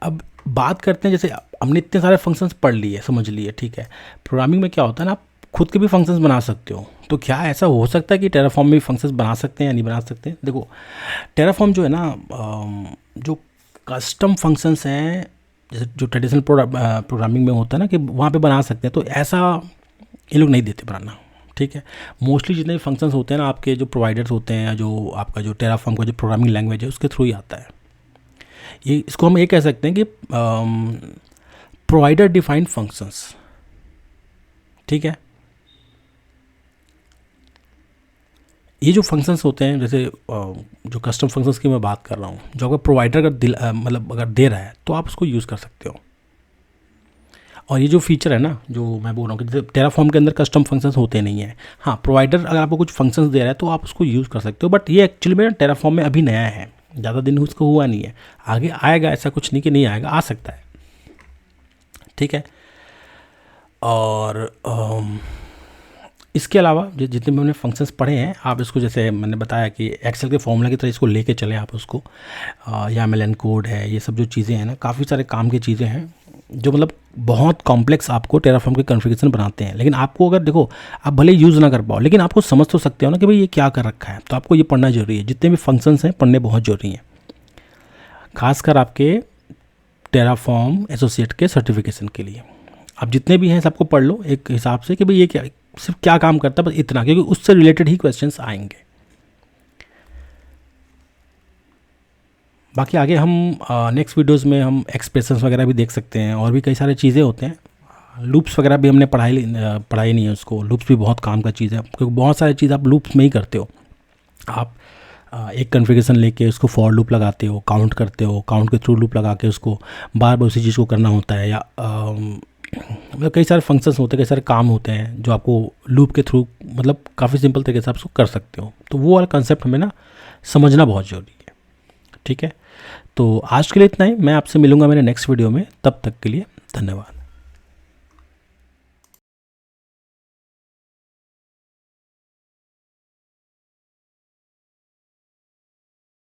अब बात करते हैं, जैसे हमने इतने सारे फंक्शंस पढ़ लिए, समझ लिए, ठीक है। प्रोग्रामिंग में क्या होता है ना, आप खुद के भी फंक्शंस बना सकते हो। तो क्या ऐसा हो सकता है कि टेराफॉर्म में भी फंक्शंस बना सकते हैं या नहीं बना सकते? देखो टेराफॉर्म जो है ना, जो कस्टम फंक्शंस हैं, जैसे जो ट्रेडिशनल प्रोग्रामिंग में होता है ना कि वहाँ पे बना सकते हैं, तो ऐसा ये लोग नहीं देते बनाना, ठीक है। मोस्टली जितने भी फंक्शंस होते हैं ना आपके, जो प्रोवाइडर्स होते हैं, जो आपका जो टेराफॉर्म का जो प्रोग्रामिंग लैंग्वेज है उसके थ्रू ही आता है। ये इसको हम ये कह सकते हैं कि प्रोवाइडर डिफाइंड फंक्शंस, ठीक है। ये जो फंक्शंस होते हैं, जैसे जो कस्टम फंक्शंस की मैं बात कर रहा हूँ, जो अगर प्रोवाइडर अगर मतलब अगर दे रहा है तो आप उसको यूज़ कर सकते हो। और ये जो फीचर है ना, जो मैं बोल रहा हूँ कि टेराफॉर्म के अंदर कस्टम फंक्शंस होते नहीं हैं। हाँ, प्रोवाइडर अगर आपको कुछ फंक्शंस दे रहा है तो आप उसको यूज़ कर सकते हो, बट ये एक्चुअली में टेराफॉर्म में अभी नया है, ज़्यादा दिन उसको हुआ नहीं है। आगे आएगा, ऐसा कुछ नहीं कि नहीं आएगा, आ सकता है। ठीक है। और इसके अलावा जितने भी हमने फंक्शंस पढ़े हैं, आप इसको जैसे मैंने बताया कि एक्सेल के फॉर्मूला की तरह इसको लेके चलें आप उसको, या YAML कोड है, ये सब जो चीज़ें हैं ना, काफ़ी सारे काम की चीज़ें हैं जो मतलब बहुत कॉम्प्लेक्स आपको टेराफॉर्म के कॉन्फ़िगरेशन बनाते हैं। लेकिन आपको अगर देखो, आप भले यूज़ ना कर पाओ, लेकिन आपको समझ तो सकते हो ना कि भाई ये क्या कर रखा है, तो आपको ये पढ़ना जरूरी है। जितने भी फंक्शंस हैं पढ़ने बहुत ज़रूरी हैं, खासकर आपके टेराफॉर्म एसोसिएट के सर्टिफिकेशन के लिए। आप जितने भी हैं सबको पढ़ लो एक हिसाब से कि भाई ये क्या, सिर्फ क्या काम करता है, बस इतना, क्योंकि उससे रिलेटेड ही क्वेश्चंस आएंगे। बाकी आगे हम नेक्स्ट वीडियोस में हम एक्सप्रेशंस वगैरह भी देख सकते हैं, और भी कई सारी चीज़ें होते हैं। लूप्स वगैरह भी हमने पढ़ाई नहीं है उसको। लूप्स भी बहुत काम का चीज़ है, क्योंकि बहुत सारी चीज़ आप लूप्स में ही करते हो। आप एक कॉन्फ़िगरेशन लेके उसको फॉर लूप लगाते हो, काउंट करते हो, काउंट के थ्रू लूप लगा के उसको बार बार उसी चीज़ को करना होता है, या मतलब कई सारे फंक्शंस होते हैं, कई सारे काम होते हैं जो आपको लूप के थ्रू मतलब काफ़ी सिंपल तरीके से आप उसको कर सकते हो। तो वो वाला कंसेप्ट हमें ना समझना बहुत ज़रूरी है। ठीक है, तो आज के लिए इतना ही। मैं आपसे मिलूंगा मेरे नेक्स्ट वीडियो में, तब तक के लिए धन्यवाद।